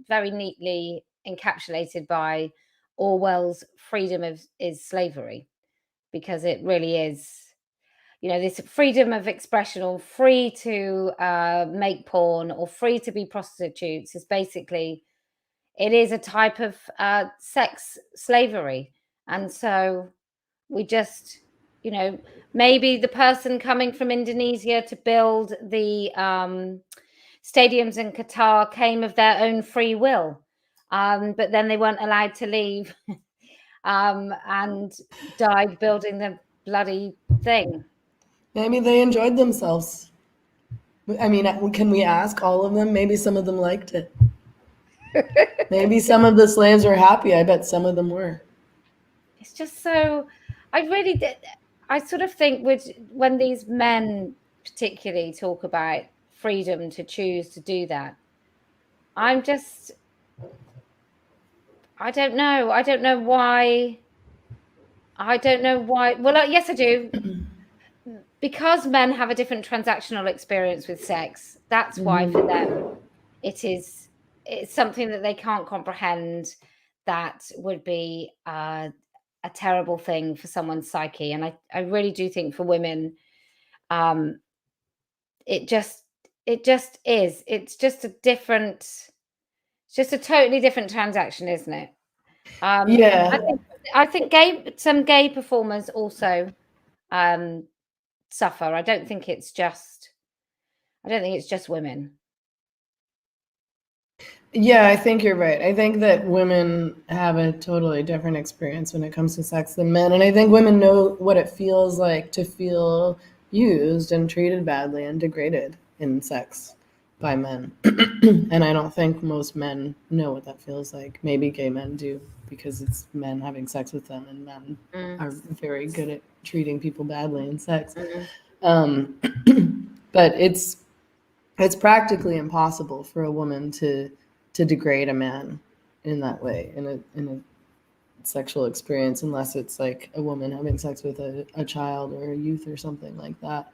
very neatly encapsulated by Orwell's freedom is slavery, because it really is, this freedom of expression, or free to make porn, or free to be prostitutes, is basically, it is a type of sex slavery. And so we just, maybe the person coming from Indonesia to build the stadiums in Qatar came of their own free will, but then they weren't allowed to leave and died building the bloody thing. Maybe they enjoyed themselves. I mean, can we ask all of them? Maybe some of them liked it. Maybe some of the slaves were happy. I bet some of them were. It's just so, I sort of think when these men particularly talk about freedom to choose to do that, I don't know. I don't know why. Well, yes, I do. Because men have a different transactional experience with sex, that's why for them it's something that they can't comprehend. That would be a terrible thing for someone's psyche. And I really do think for women, it just is. It's just a totally different transaction, isn't it? Yeah. I think some gay performers also suffer. I don't think it's just women. Yeah, I think you're right. I think that women have a totally different experience when it comes to sex than men. And I think women know what it feels like to feel used and treated badly and degraded in sex by men. And I don't think most men know what that feels like. Maybe gay men do, because it's men having sex with them, and men are very good at treating people badly in sex. But it's practically impossible for a woman to degrade a man in that way, in a sexual experience, unless it's like a woman having sex with a child or a youth or something like that.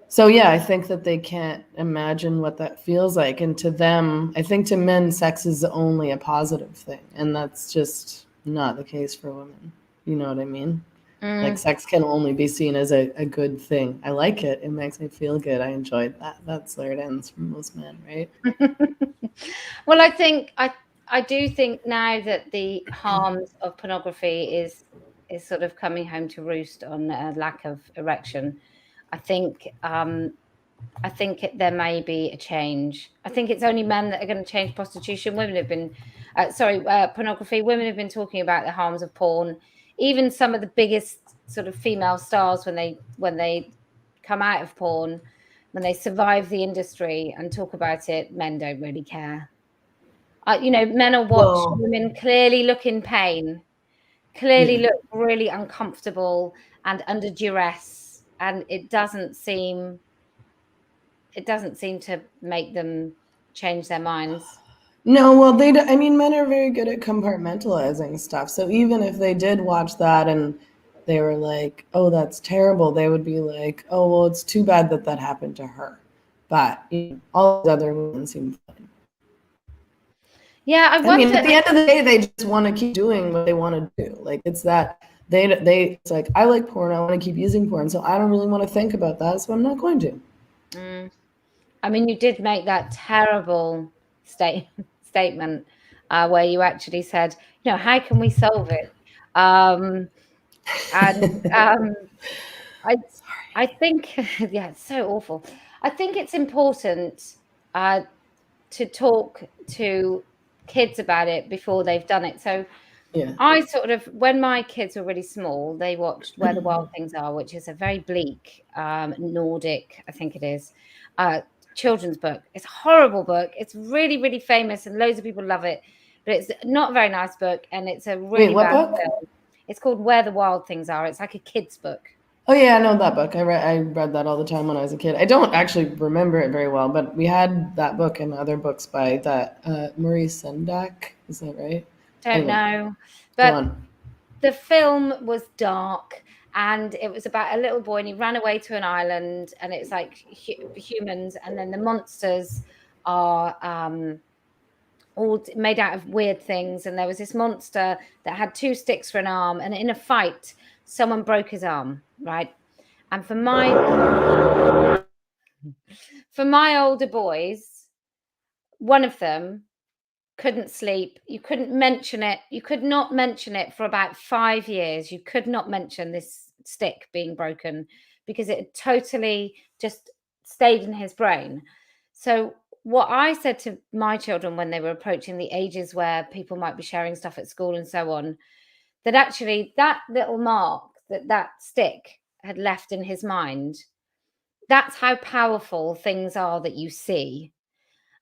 So yeah, I think that they can't imagine what that feels like. And to them, I think to men, sex is only a positive thing. And that's just not the case for women. You know what I mean? Like sex can only be seen as a good thing. I like it. It makes me feel good. I enjoyed that. That's where it ends for most men, right? Well, I do think now that the harms of pornography is sort of coming home to roost on a lack of erection. I think there may be a change. I think it's only men that are going to change prostitution. Women have been, pornography. Women have been talking about the harms of porn. Even some of the biggest sort of female stars, when they come out of porn, when they survive the industry and talk about it, men don't really care. Men will watch women clearly look in pain, clearly look really uncomfortable and under duress, and it doesn't seem to make them change their minds. No, well, I mean, men are very good at compartmentalizing stuff. So even if they did watch that and they were like, oh, that's terrible, they would be like, oh, well, it's too bad that that happened to her. But all the other women seem fine. Yeah, I mean, at the end of the day, they just want to keep doing what they want to do. Like, it's that it's like, I like porn, I want to keep using porn, so I don't really want to think about that, so I'm not going to. I mean, you did make that terrible statement where you actually said, how can we solve it? I think, yeah, it's so awful. I think it's important to talk to kids about it before they've done it. So yeah. I sort of, when my kids were really small, they watched Where the Wild Things Are, which is a very bleak Nordic, I think it is, children's book. It's a horrible book. It's really, really famous and loads of people love it, but it's not a very nice book, and it's a really bad film. It's called Where the Wild Things Are. It's like a kid's book. Oh yeah, I know that book. I read that all the time when I was a kid. I don't actually remember it very well, but we had that book and other books by that Maurice Sendak. Is that right? Don't Anyway, know. go But on. the film was dark, and it was about a little boy, and he ran away to an island, and it's like humans, and then the monsters are all made out of weird things. And there was this monster that had 2 sticks for an arm, and in a fight, someone broke his arm, right? And for my older boys, one of them couldn't sleep. You couldn't mention it. You could not mention it for about 5 years. You could not mention this stick being broken because it had totally just stayed in his brain. So what I said to my children when they were approaching the ages where people might be sharing stuff at school and so on, that actually that little mark that stick had left in his mind, that's how powerful things are that you see,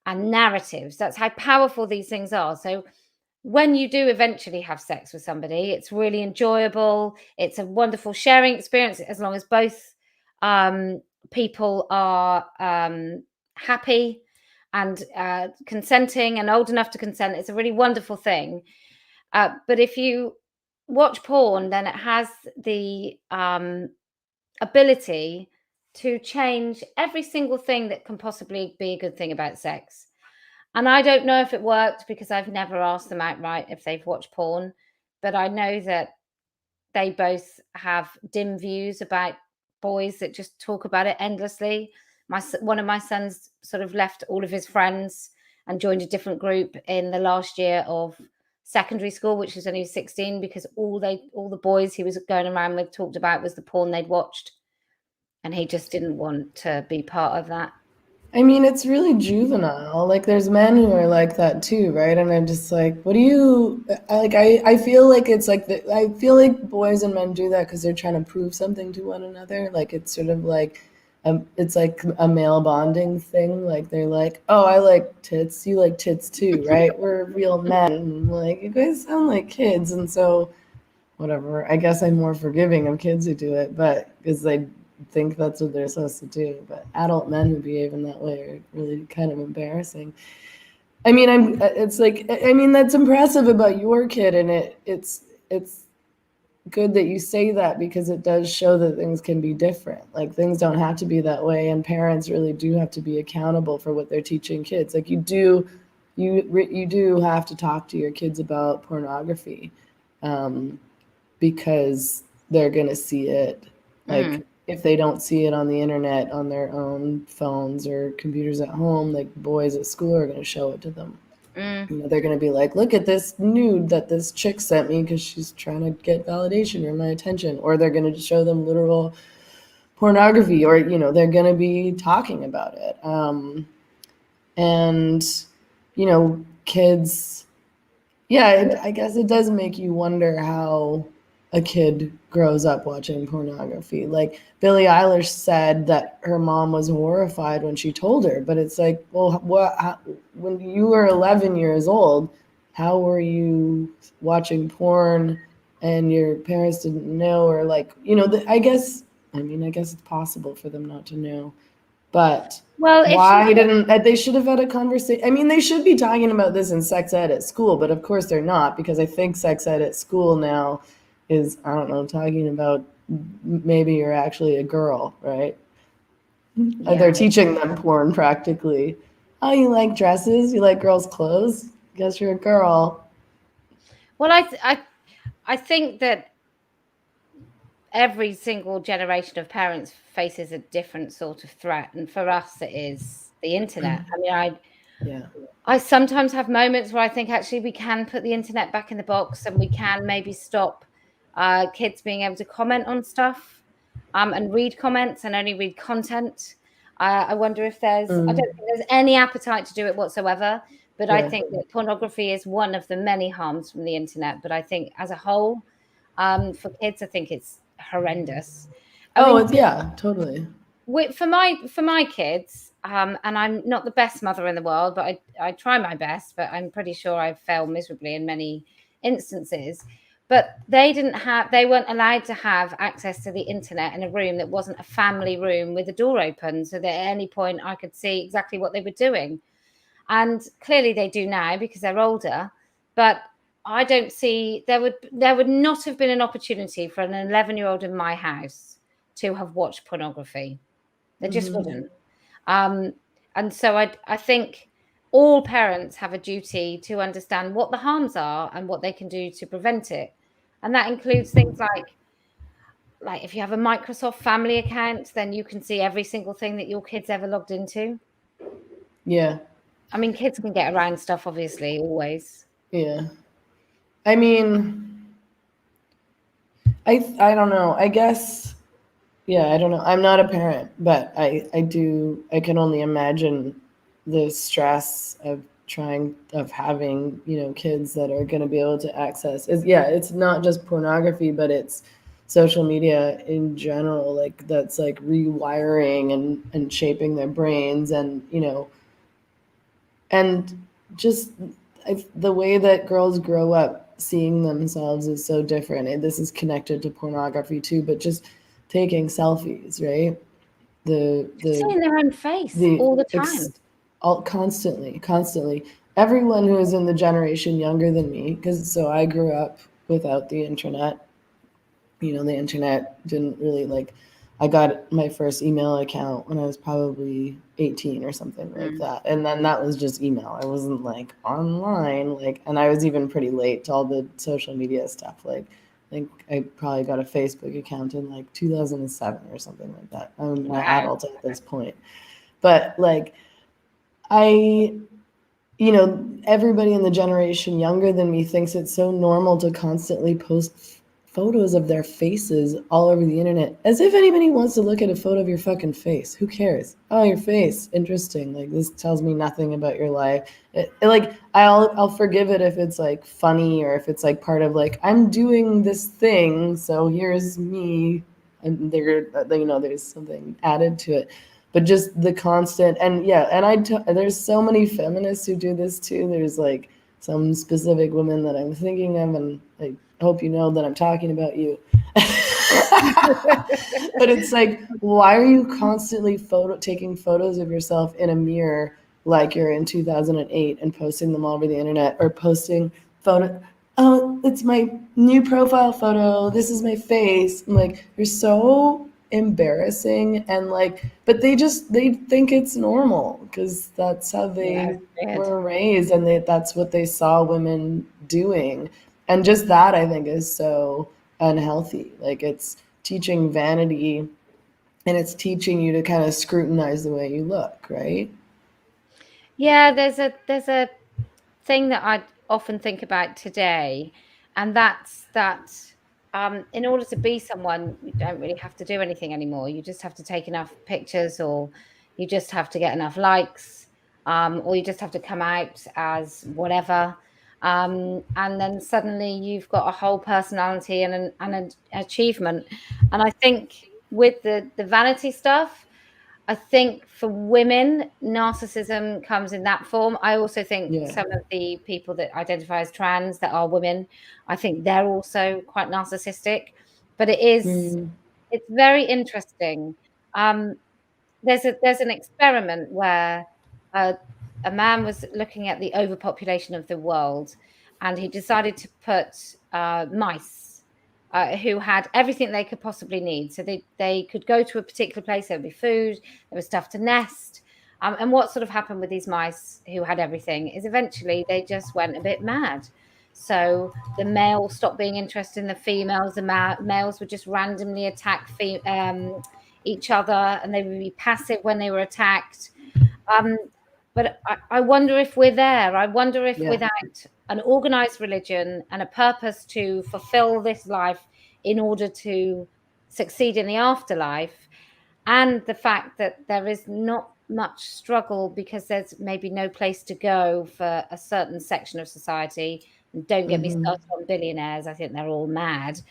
and narratives. That's how powerful these things are. So when you do eventually have sex with somebody, it's really enjoyable. It's a wonderful sharing experience as long as both people are happy and consenting and old enough to consent. It's a really wonderful thing. But if you watch porn, then it has the ability to change every single thing that can possibly be a good thing about sex. And I don't know if it worked because I've never asked them outright if they've watched porn, but I know that they both have dim views about boys that just talk about it endlessly. One of my sons sort of left all of his friends and joined a different group in the last year of secondary school, which was when he was 16, because all the boys he was going around with talked about was the porn they'd watched, and he just didn't want to be part of that. I mean, it's really juvenile. Like, there's men who are like that too, right? And I'm just like, what do you like? I feel like it's like I feel like boys and men do that because they're trying to prove something to one another. Like, it's sort of like, it's like a male bonding thing. Like, they're like, oh, I like tits, you like tits too, right? We're real men. And like, you guys sound like kids, and so whatever. I guess I'm more forgiving of kids who do it, but because they think that's what they're supposed to do. But adult men who behave in that way are really kind of embarrassing. I mean, it's like, I mean, that's impressive about your kid, and it's good that you say that because it does show that things can be different. Like, things don't have to be that way, and parents really do have to be accountable for what they're teaching kids. Like, you do have to talk to your kids about pornography, because they're going to see it. Like, if they don't see it on the internet, on their own phones or computers at home, like, boys at school are going to show it to them. You know, they're going to be like, look at this nude that this chick sent me because she's trying to get validation or my attention. Or they're going to show them literal pornography, or, you know, they're going to be talking about it. And, you know, kids, yeah, I guess it does make you wonder how a kid grows up watching pornography. Like, Billie Eilish said that her mom was horrified when she told her, but it's like, well, when you were 11 years old, how were you watching porn and your parents didn't know? Or, like, you know, I guess it's possible for them not to know. But Well, why didn't they should have had a conversation? I mean, they should be talking about this in sex ed at school, but of course they're not, because I think sex ed at school now is, I don't know, talking about maybe you're actually a girl, right? yeah. They're teaching them porn practically. Oh, you like dresses? You like girls' clothes? Guess you're a girl. Well, I think that every single generation of parents faces a different sort of threat, and for us it is the internet. I mean, Yeah. I sometimes have moments where I think actually we can put the internet back in the box, and we can maybe stop kids being able to comment on stuff, and read comments and only read content. I wonder if I don't think there's any appetite to do it whatsoever, but I think that pornography is one of the many harms from the internet. But I think as a whole, for kids, I think it's horrendous. I mean, Yeah, totally. for my kids, and I'm not the best mother in the world, but I try my best, but I'm pretty sure I fail miserably in many instances. but they weren't allowed to have access to the internet in a room that wasn't a family room with the door open, so that at any point I could see exactly what they were doing. And clearly they do now because they're older, but I don't see, there would not have been an opportunity for an 11-year-old in my house to have watched pornography. There just wouldn't. And so I think all parents have a duty to understand what the harms are and what they can do to prevent it. And that includes things like if you have a Microsoft family account, then you can see every single thing that your kids ever logged into. Yeah. I mean, kids can get around stuff, obviously, always. Yeah. I mean, I don't know. I guess, yeah, I don't know. I'm not a parent, but I can only imagine the stress of having, kids that are going to be able to access. It's not just pornography, but it's social media in general, like that's like rewiring and shaping their brains, and and just the way that girls grow up seeing themselves is so different. And this is connected to pornography too, but just taking selfies, right? Seeing their own face all the time. Constantly. Everyone who is in the generation younger than me, because so I grew up without the internet. The internet didn't really I got my first email account when I was probably 18 or something like that. And then that was just email. I wasn't online, and I was even pretty late to all the social media stuff. I think I probably got a Facebook account in 2007 or something like that. I'm an adult at this point. But everybody in the generation younger than me thinks it's so normal to constantly post photos of their faces all over the internet, as if anybody wants to look at a photo of your fucking face. Who cares? Oh, your face, interesting. This tells me nothing about your life. I'll forgive it if it's funny, or if it's part of I'm doing this thing, so here's me, and there's something added to it. But just the constant, and there's so many feminists who do this too. There's some specific women that I'm thinking of, and I hope you know that I'm talking about you. But it's why are you constantly taking photos of yourself in a mirror like you're in 2008 and posting them all over the internet, or posting photo? Oh, it's my new profile photo. This is my face. I'm you're so embarrassing, and but they think it's normal because that's how they were raised, and that's what they saw women doing. And just that, I think, is so unhealthy. It's teaching vanity, and it's teaching you to kind of scrutinize the way you look, right? Yeah, there's a thing that I often think about today, and that's that in order to be someone, you don't really have to do anything anymore. You just have to take enough pictures, or you just have to get enough likes, or you just have to come out as whatever. And then suddenly you've got a whole personality and an achievement. And I think with the vanity stuff, I think for women, narcissism comes in that form. I also think some of the people that identify as trans that are women, I think they're also quite narcissistic. But it's very interesting. There's an experiment where a man was looking at the overpopulation of the world, and he decided to put mice who had everything they could possibly need. So they could go to a particular place, there would be food, there was stuff to nest. And what sort of happened with these mice who had everything is eventually they just went a bit mad. So the males stopped being interested in the females. The males would just randomly attack each other, and they would be passive when they were attacked. But I wonder if we're there. I wonder if without an organized religion and a purpose to fulfill this life in order to succeed in the afterlife, and the fact that there is not much struggle because there's maybe no place to go for a certain section of society. And don't get me started on billionaires. I think they're all mad.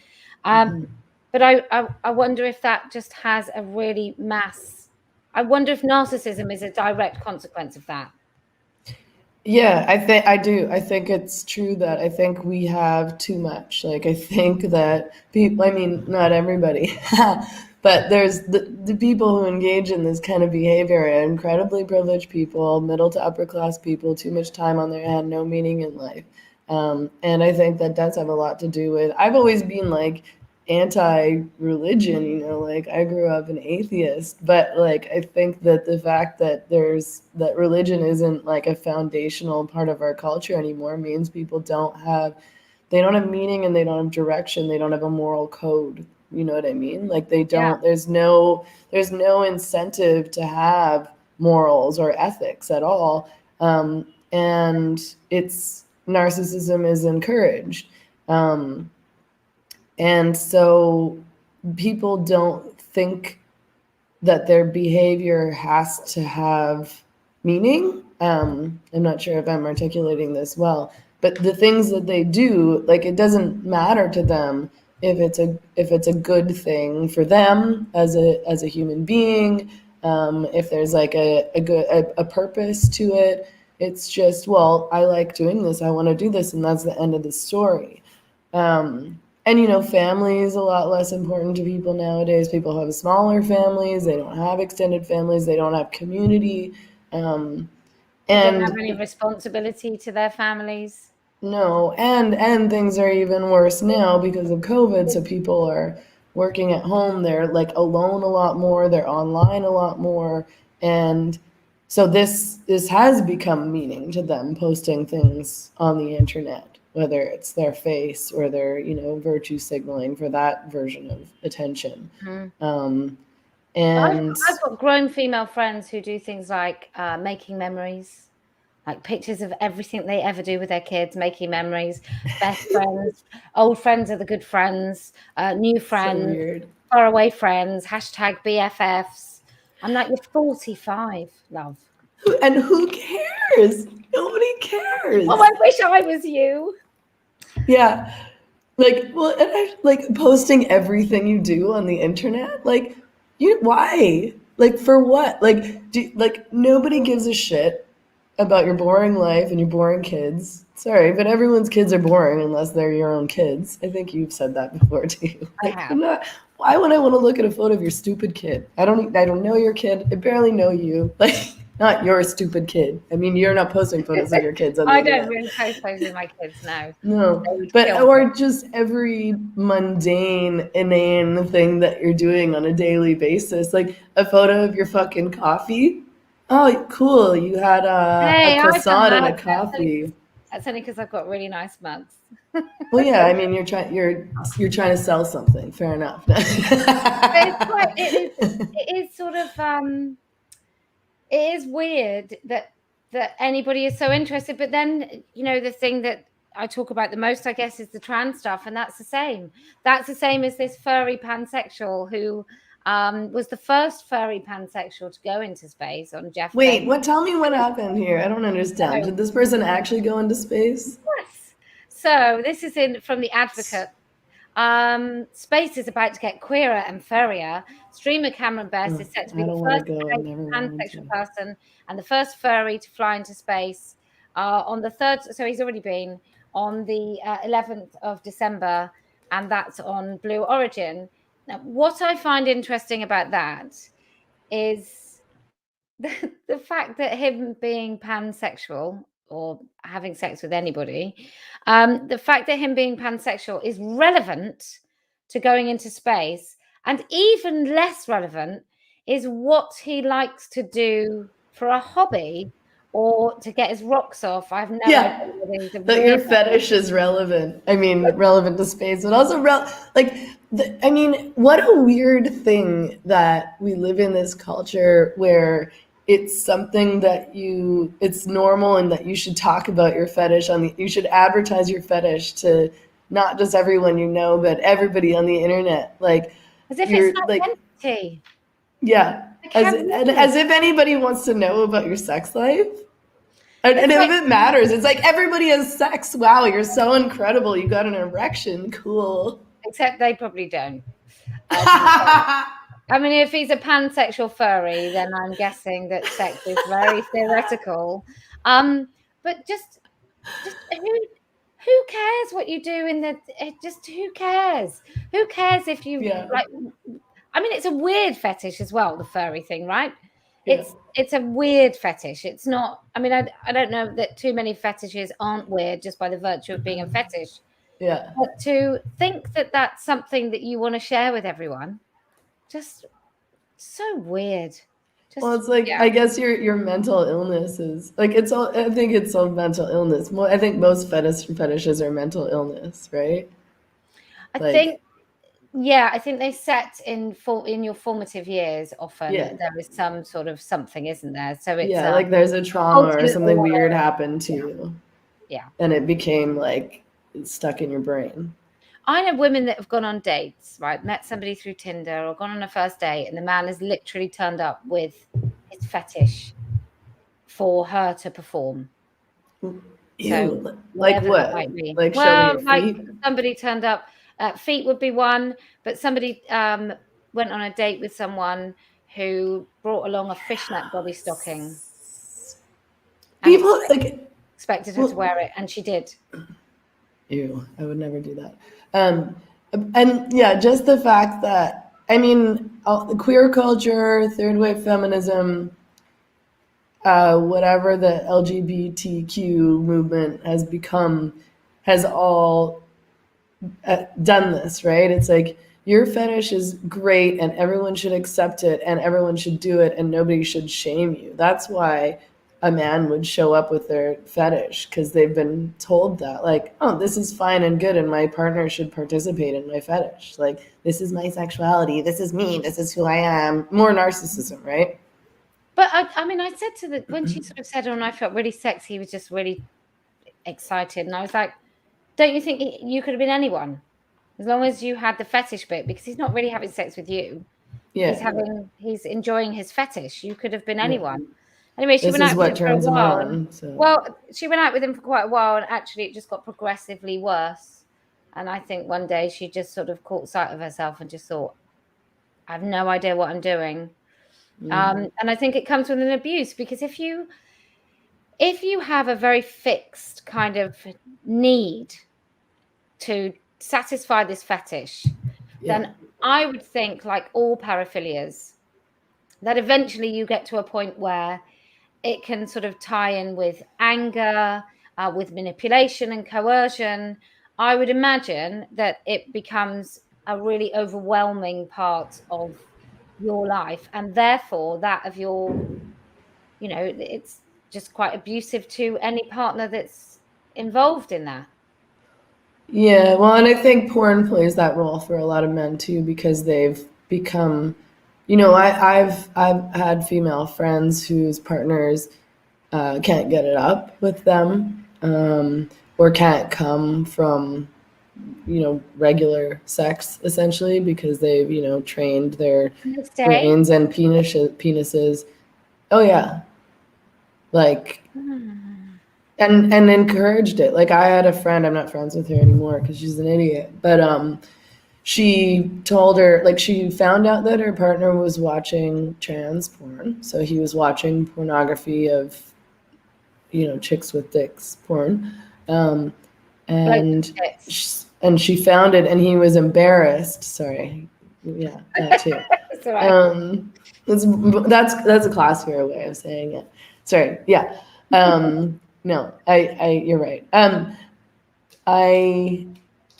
But I wonder if that just has a really I wonder if narcissism is a direct consequence of that. Yeah, I do. I think it's true that I think we have too much. Like, I think that people, I mean, not everybody, but there's the people who engage in this kind of behavior are incredibly privileged people, middle to upper class people, too much time on their hand, no meaning in life. And I think that does have a lot to do with, I've always been like anti-religion, you know, like I grew up an atheist, but like I think that the fact that that religion isn't like a foundational part of our culture anymore means people they don't have meaning and they don't have direction, they don't have a moral code. You know what I mean? Like they Yeah. don't, there's no incentive to have morals or ethics at all. And it's narcissism is encouraged. And so people don't think that their behavior has to have meaning. I'm not sure if I'm articulating this well, but the things that they do, like it doesn't matter to them if it's a good thing for them as a human being, if there's like a purpose to it. It's just, well, I like doing this, I want to do this, and that's the end of the story. And you know, family is a lot less important to people nowadays. People have smaller families, they don't have extended families, they don't have community. They don't have And any responsibility to their families. no, and things are even worse now because of COVID. So people are working at home, they're like alone a lot more, they're online a lot more. And so this has become meaning to them, posting things on the internet, whether it's their face or their, you know, virtue signaling for that version of attention. And I've got grown female friends who do things like making memories, like pictures of everything they ever do with their kids, making memories, best friends, old friends are the good friends, new so friends, weird. faraway friends, hashtag BFFs. I'm like, you're 45, love. And who cares? Nobody cares. Oh, I wish I was you. Yeah. Like, well, and like posting everything you do on the internet, like, why? Like, for what? Like, nobody gives a shit about your boring life and your boring kids. Sorry, but everyone's kids are boring unless they're your own kids. I think you've said that before too. I Like, have. why would I want to look at a photo of your stupid kid? I don't know your kid. I barely know you. Like, not your stupid kid. I mean, you're not posting photos of your kids on the I internet. don't really post photos of my kids now. No, but or just every mundane, inane thing that you're doing on a daily basis, like a photo of your fucking coffee. Oh, cool! You had a croissant and a coffee. That's only because I've got really nice mugs. Well, yeah, I mean, you're trying to sell something. Fair enough. It is sort of it is weird that anybody is so interested, but then, you know, the thing that I talk about the most, I guess, is the trans stuff, and that's the same as this furry pansexual who was the first furry pansexual to go into space on Jeff Wait, Bezos. tell me what happened here. I don't understand. Did this person actually go into space? Yes. So this is from The Advocate. Space is about to get queerer and furrier. Streamer Cameron Best is set to be the first pansexual person and the first furry to fly into space on the 3rd. So he's already been on the 11th of December, and that's on Blue Origin. Now, what I find interesting about that is the fact that him being pansexual or having sex with anybody, the fact that him being pansexual is relevant to going into space, and even less relevant is what he likes to do for a hobby or to get his rocks off. I have no idea whether he's a that your fetish is relevant. I mean, relevant to space, but also I mean, what a weird thing that we live in this culture where it's something that it's normal and that you should talk about your fetish you should advertise your fetish to not just everyone you know, but everybody on the internet. Like, as if it's an identity. Yeah. As if anybody wants to know about your sex life. And if it matters, it's like everybody has sex. Wow, you're so incredible. You got an erection. Cool. Except they probably don't. I mean, if he's a pansexual furry, then I'm guessing that sex is very theoretical. But just who cares what you do in the, just who cares? Who cares if you Yeah. like, I mean, it's a weird fetish as well, the furry thing, right? Yeah. It's a weird fetish. It's not, I mean, I don't know that too many fetishes aren't weird just by the virtue of being a fetish. Yeah. But to think that that's something that you want to share with everyone, just so weird. Well, Just, it's like, yeah. I guess your mental illness is like, it's all, I think it's all mental illness. I think most fetishes are mental illness, right? I Like, think, yeah, I think they set in your formative years. Often yeah. there is some sort of something, isn't there? So it's Yeah, like there's a trauma or ultimate something order. weird happened to Yeah, you, yeah. and it became like stuck in your brain. I know women that have gone on dates, right? Met somebody through Tinder or gone on a first date, and the man has literally turned up with his fetish for her to perform. So Ew, like whatever that what? might be. Like show me Well, your like feet? somebody turned up, feet would be one, but somebody went on a date with someone who brought along a fishnet body stocking and People like, expected her to well, wear it, and she did. ew, I would never do that. Um, and yeah, just the fact that, I mean, queer culture, third wave feminism, whatever the LGBTQ movement has become, has all done this, right? It's like your fetish is great and everyone should accept it and everyone should do it and nobody should shame you. That's why a man would show up with their fetish because they've been told that, like, oh, this is fine and good and my partner should participate in my fetish. Like, this is my sexuality. This is me. This is who I am. More narcissism, right? But I mean, I said to the when she sort of said, "Oh, and I felt really sexy," he was just really excited, and I was like, "Don't you think you could have been anyone, as long as you had the fetish bit? Because he's not really having sex with you. Yeah. He's enjoying his fetish. You could have been Yeah. anyone." Anyway, she This went is out with what him for a turns them while, and on. So, well, she went out with him for quite a while, and actually, it just got progressively worse. And I think one day she just sort of caught sight of herself and just thought, "I have no idea what I'm doing." And I think it comes with an abuse, because if you have a very fixed kind of need to satisfy this fetish, yeah. then I would think, like all paraphilias, that eventually you get to a point where it can sort of tie in with anger, with manipulation and coercion. I would imagine that it becomes a really overwhelming part of your life, and therefore that of your, it's just quite abusive to any partner that's involved in that. Yeah, well, and I think porn plays that role for a lot of men too, because they've become, I've had female friends whose partners can't get it up with them, or can't come from, regular sex essentially because they've, trained their Next day. brains and penises. Oh yeah, like Hmm. and encouraged it. Like I had a friend, I'm not friends with her anymore because she's an idiot, but she told her, like, she found out that her partner was watching trans porn, so he was watching pornography of, chicks with dicks porn, um, Bloke and tits. and she found it and he was embarrassed. Sorry, yeah, that too. That's all right. um, that's a classier way of saying it. Sorry, yeah. No, I you're right. I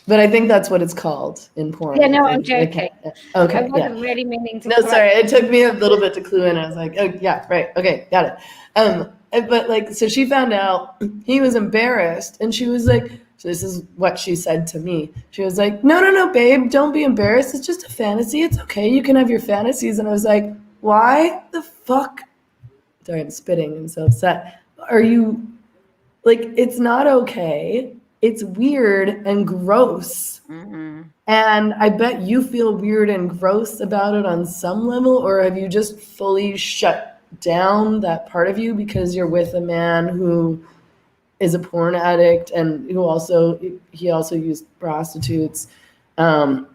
but I think that's what it's called in porn. Yeah, no, Like, I'm joking. I okay, yeah. wasn't really meaning to No, sorry, correct. it took me a little bit to clue in. I was like, oh yeah, right, okay, got it. But like, so she found out he was embarrassed, and she was like, so this is what she said to me. She was like, no, no, no, babe, don't be embarrassed. It's just a fantasy. It's okay. You can have your fantasies. And I was like, why the fuck? Sorry, I'm spitting. I'm so upset. Are you like? It's not okay. It's weird and gross. Mhm. And I bet you feel weird and gross about it on some level, or have you just fully shut down that part of you because you're with a man who is a porn addict and who also used prostitutes, um,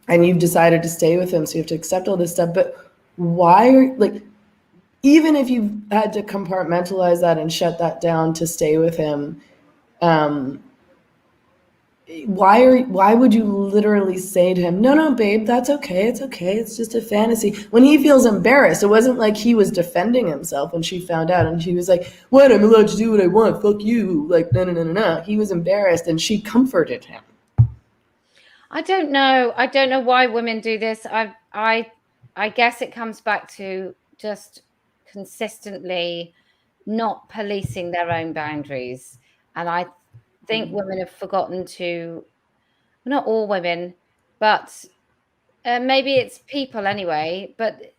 and you've decided to stay with him, so you have to accept all this stuff. But why are like even if you had to compartmentalize that and shut that down to stay with him, why would you literally say to him, no, babe, that's okay, it's just a fantasy, when he feels embarrassed? It wasn't like he was defending himself when she found out, and she was like, what, I'm allowed to do what I want, fuck you, like, no. He was embarrassed, and she comforted him. I don't know why women do this. I guess it comes back to just consistently not policing their own boundaries. And I think women have forgotten to, not all women, but maybe it's people anyway, but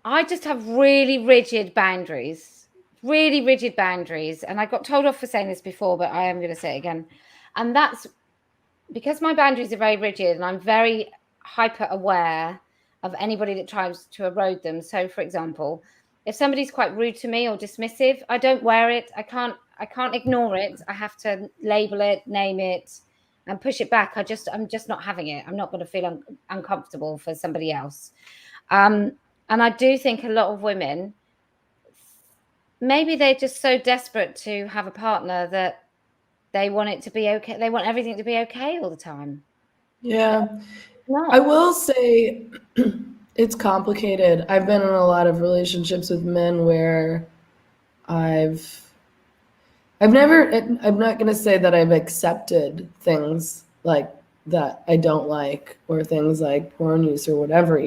I just have really rigid boundaries. And I got told off for saying this before, but I am going to say it again. And that's because my boundaries are very rigid, and I'm very hyper aware of anybody that tries to erode them. So, for example, if somebody's quite rude to me or dismissive, I don't wear it. I can't ignore it. I have to label it, name it, and push it back. I'm just not having it. I'm not going to feel uncomfortable for somebody else. And I do think a lot of women, maybe they're just so desperate to have a partner that they want it to be okay. They want everything to be okay all the time. Yeah. No. I will say it's complicated. I've been in a lot of relationships with men where I'm not going to say that I've accepted things like that I don't like, or things like porn use or whatever,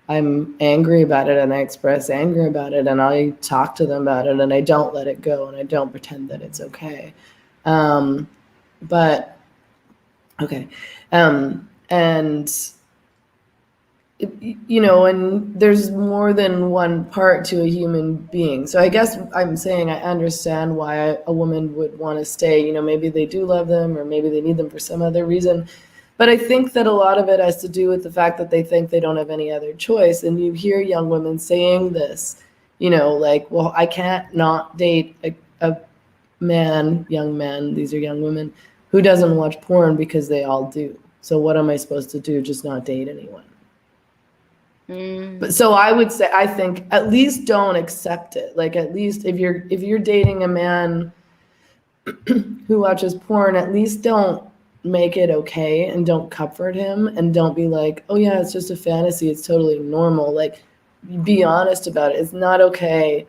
I'm angry about it and I express anger about it and I talk to them about it and I don't let it go and I don't pretend that it's okay. But okay. And and there's more than one part to a human being. So I guess I'm saying I understand why a woman would want to stay. Maybe they do love them, or maybe they need them for some other reason. But I think that a lot of it has to do with the fact that they think they don't have any other choice. And you hear young women saying this, like, well, I can't not date a young man, these are young women, who doesn't watch porn because they all do. So what am I supposed to do? Just not date anyone? But so I would say, I think at least don't accept it. Like, at least if you're dating a man who watches porn, at least don't make it okay, and don't comfort him, and don't be like, oh yeah, it's just a fantasy, it's totally normal. Like, be honest about it. It's not okay.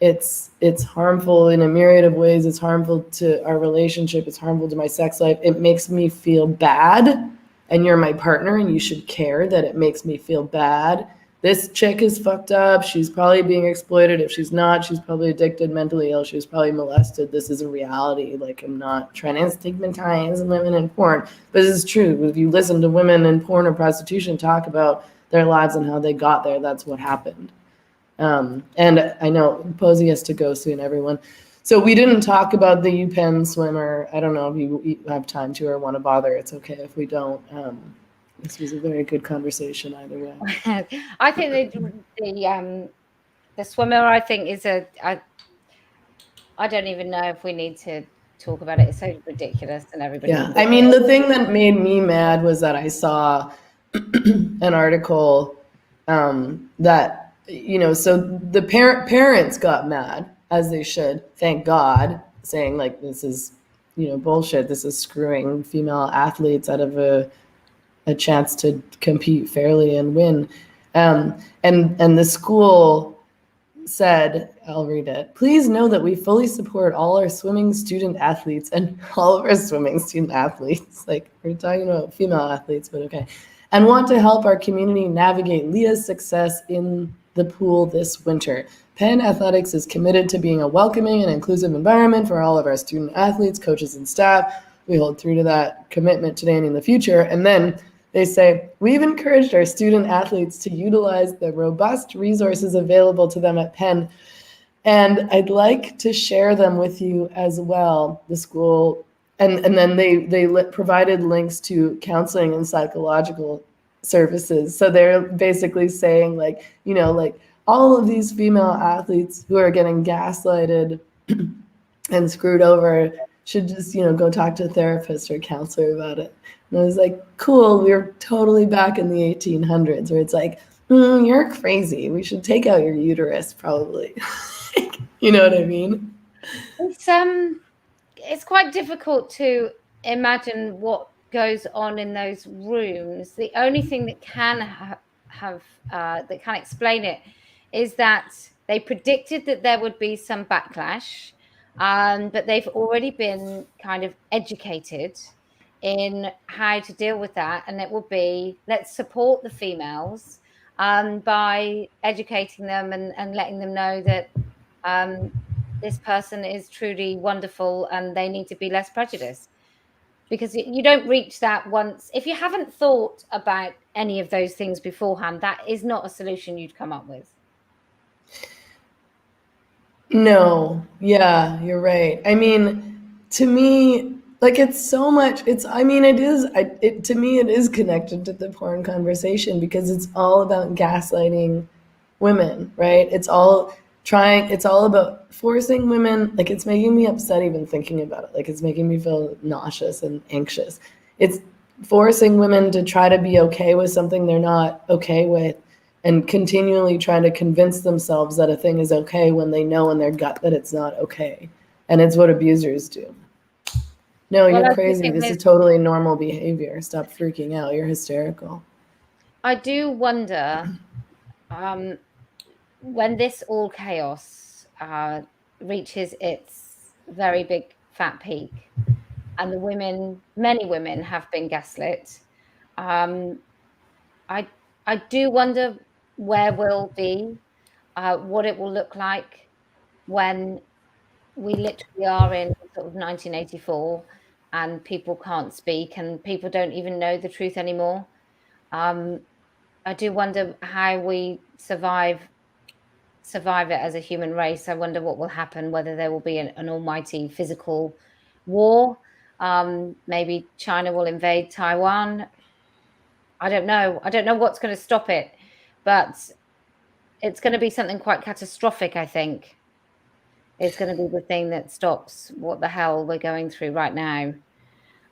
It's harmful in a myriad of ways. It's harmful to our relationship. It's harmful to my sex life. It makes me feel bad, and you're my partner, and you should care that it makes me feel bad. This chick is fucked up. She's probably being exploited. If she's not, she's probably addicted, mentally ill. She was probably molested. This is a reality. Like, I'm not trying to stigmatize women in porn, but this is true. If you listen to women in porn or prostitution talk about their lives and how they got there, that's what happened. And I know Posie has to go soon, everyone. So we didn't talk about the UPenn swimmer. I don't know if you have time to or want to bother. It's okay if we don't. This was a very good conversation either way. I think the swimmer, I think, is I don't even know if we need to talk about it. It's so ridiculous, and everybody. Yeah, I mean, the thing that made me mad was that I saw an article that, so the parents got mad, as they should, thank God, saying like, this is, bullshit. This is screwing female athletes out of a chance to compete fairly and win. And the school said, I'll read it. Please know that we fully support all our swimming student athletes and all of our swimming student athletes. Like, we're talking about female athletes, but okay. And want to help our community navigate Leah's success in the pool this winter. Penn Athletics is committed to being a welcoming and inclusive environment for all of our student athletes, coaches, and staff. We hold true to that commitment today and in the future. And then they say, we've encouraged our student athletes to utilize the robust resources available to them at Penn. And I'd like to share them with you as well, the school. And then they provided links to counseling and psychological services. So they're basically saying, like, like, all of these female athletes who are getting gaslighted and screwed over should just, go talk to a therapist or a counselor about it. And I was like, cool, we're totally back in the 1800s, where it's like, You're crazy. We should take out your uterus, probably. You know what I mean? It's quite difficult to imagine what goes on in those rooms. The only thing that can that can explain it is that they predicted that there would be some backlash, but they've already been kind of educated in how to deal with that, and it will be, let's support the females by educating them and letting them know that this person is truly wonderful and they need to be less prejudiced, because you don't reach that once. If you haven't thought about any of those things beforehand, that is not a solution you'd come up with. No, yeah, you're right. I mean, to me, like it's so much. I mean, it is. To me, it is connected to the porn conversation because it's all about gaslighting women, right? It's all trying. It's all about forcing women. Like it's making me upset even thinking about it. Like it's making me feel nauseous and anxious. It's forcing women to try to be okay with something they're not okay with, and continually trying to convince themselves that a thing is okay when they know in their gut that it's not okay. And it's what abusers do. No, Well, you're I do crazy. think This is totally normal behavior. Stop freaking out. You're hysterical. I do wonder when this all chaos reaches its very big fat peak, and many women have been gaslit. Um, I do wonder where we'll be, what it will look like when we literally are in sort of 1984 and people can't speak and people don't even know the truth anymore. I do wonder how we survive it as a human race. I wonder what will happen, whether there will be an almighty physical war. Maybe China will invade Taiwan. I don't know. I don't know what's going to stop it, but it's going to be something quite catastrophic, I think. It's going to be the thing that stops what the hell we're going through right now.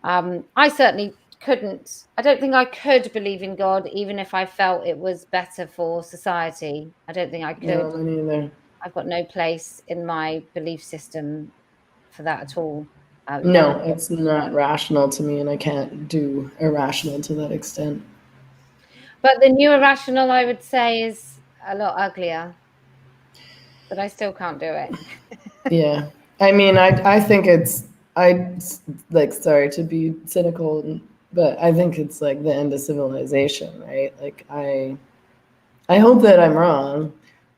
I certainly I don't think I could believe in God, even if I felt it was better for society. I don't think I could. No, me neither. I've got no place in my belief system for that at all. No, it's not rational to me, and I can't do irrational to that extent. But the new irrational, I would say, is a lot uglier. But I still can't do it. Yeah. I mean, I think I like, sorry to be cynical, but I think it's like the end of civilization, right? Like I hope that I'm wrong,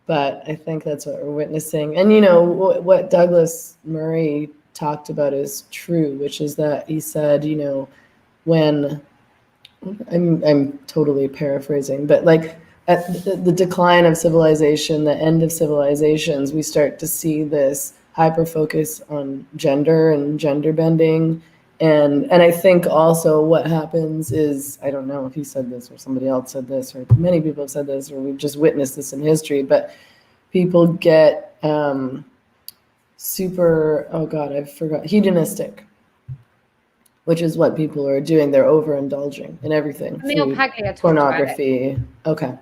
but I think that's what we're witnessing. And you know what Douglas Murray talked about is true, which is that he said, you know, when I'm totally paraphrasing, but like at the decline of civilization, the end of civilizations, we start to see this hyper focus on gender and gender bending. And I think also what happens is, I don't know if he said this or somebody else said this or many people have said this or we've just witnessed this in history, but people get super, oh God, I forgot, hedonistic, which is what people are doing. They're overindulging in everything. Neil Food, Paglia talked about it. pornography. Okay.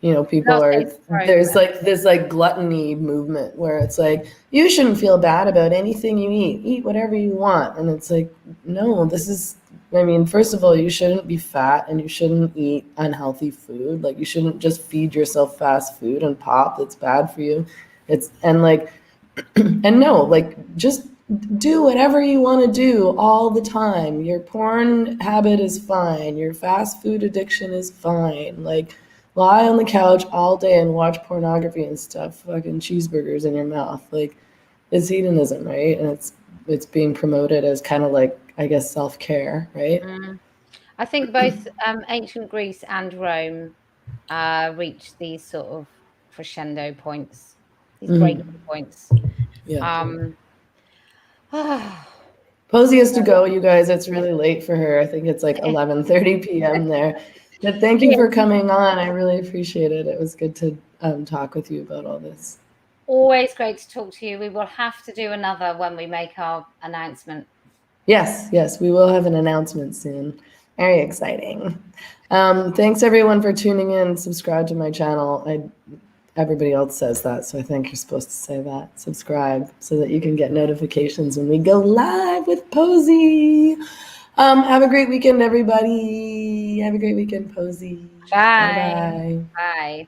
You know, people Last are, day tomorrow, there's but like this like gluttony movement where it's like, you shouldn't feel bad about anything you eat whatever you want. And it's like, no, this is, I mean, first of all, you shouldn't be fat and you shouldn't eat unhealthy food. Like you shouldn't just feed yourself fast food and pop. That's bad for you. And like, and no, like just do whatever you want to do all the time. Your porn habit is fine. Your fast food addiction is fine. Like lie on the couch all day and watch pornography and stuff, fucking cheeseburgers in your mouth. Like it's hedonism, right? And it's being promoted as kind of like, I guess, self-care, right? I think both ancient Greece and Rome reached these sort of crescendo points, these breaking points. Yeah. Oh, Posie has to go, you guys. It's really late for her. I think it's like 11:30 p.m. there. But thank you for coming on. I really appreciate it. It was good to talk with you about all this. always great to talk to you. We will have to do another when we make our announcement. Yes, we will have an announcement soon. Very exciting. Thanks everyone for tuning in. Subscribe to my channel. Everybody else says that, so I think you're supposed to say that. Subscribe so that you can get notifications when we go live with Posie. Have a great weekend, everybody. Have a great weekend, Posie. Bye. Bye-bye. Bye.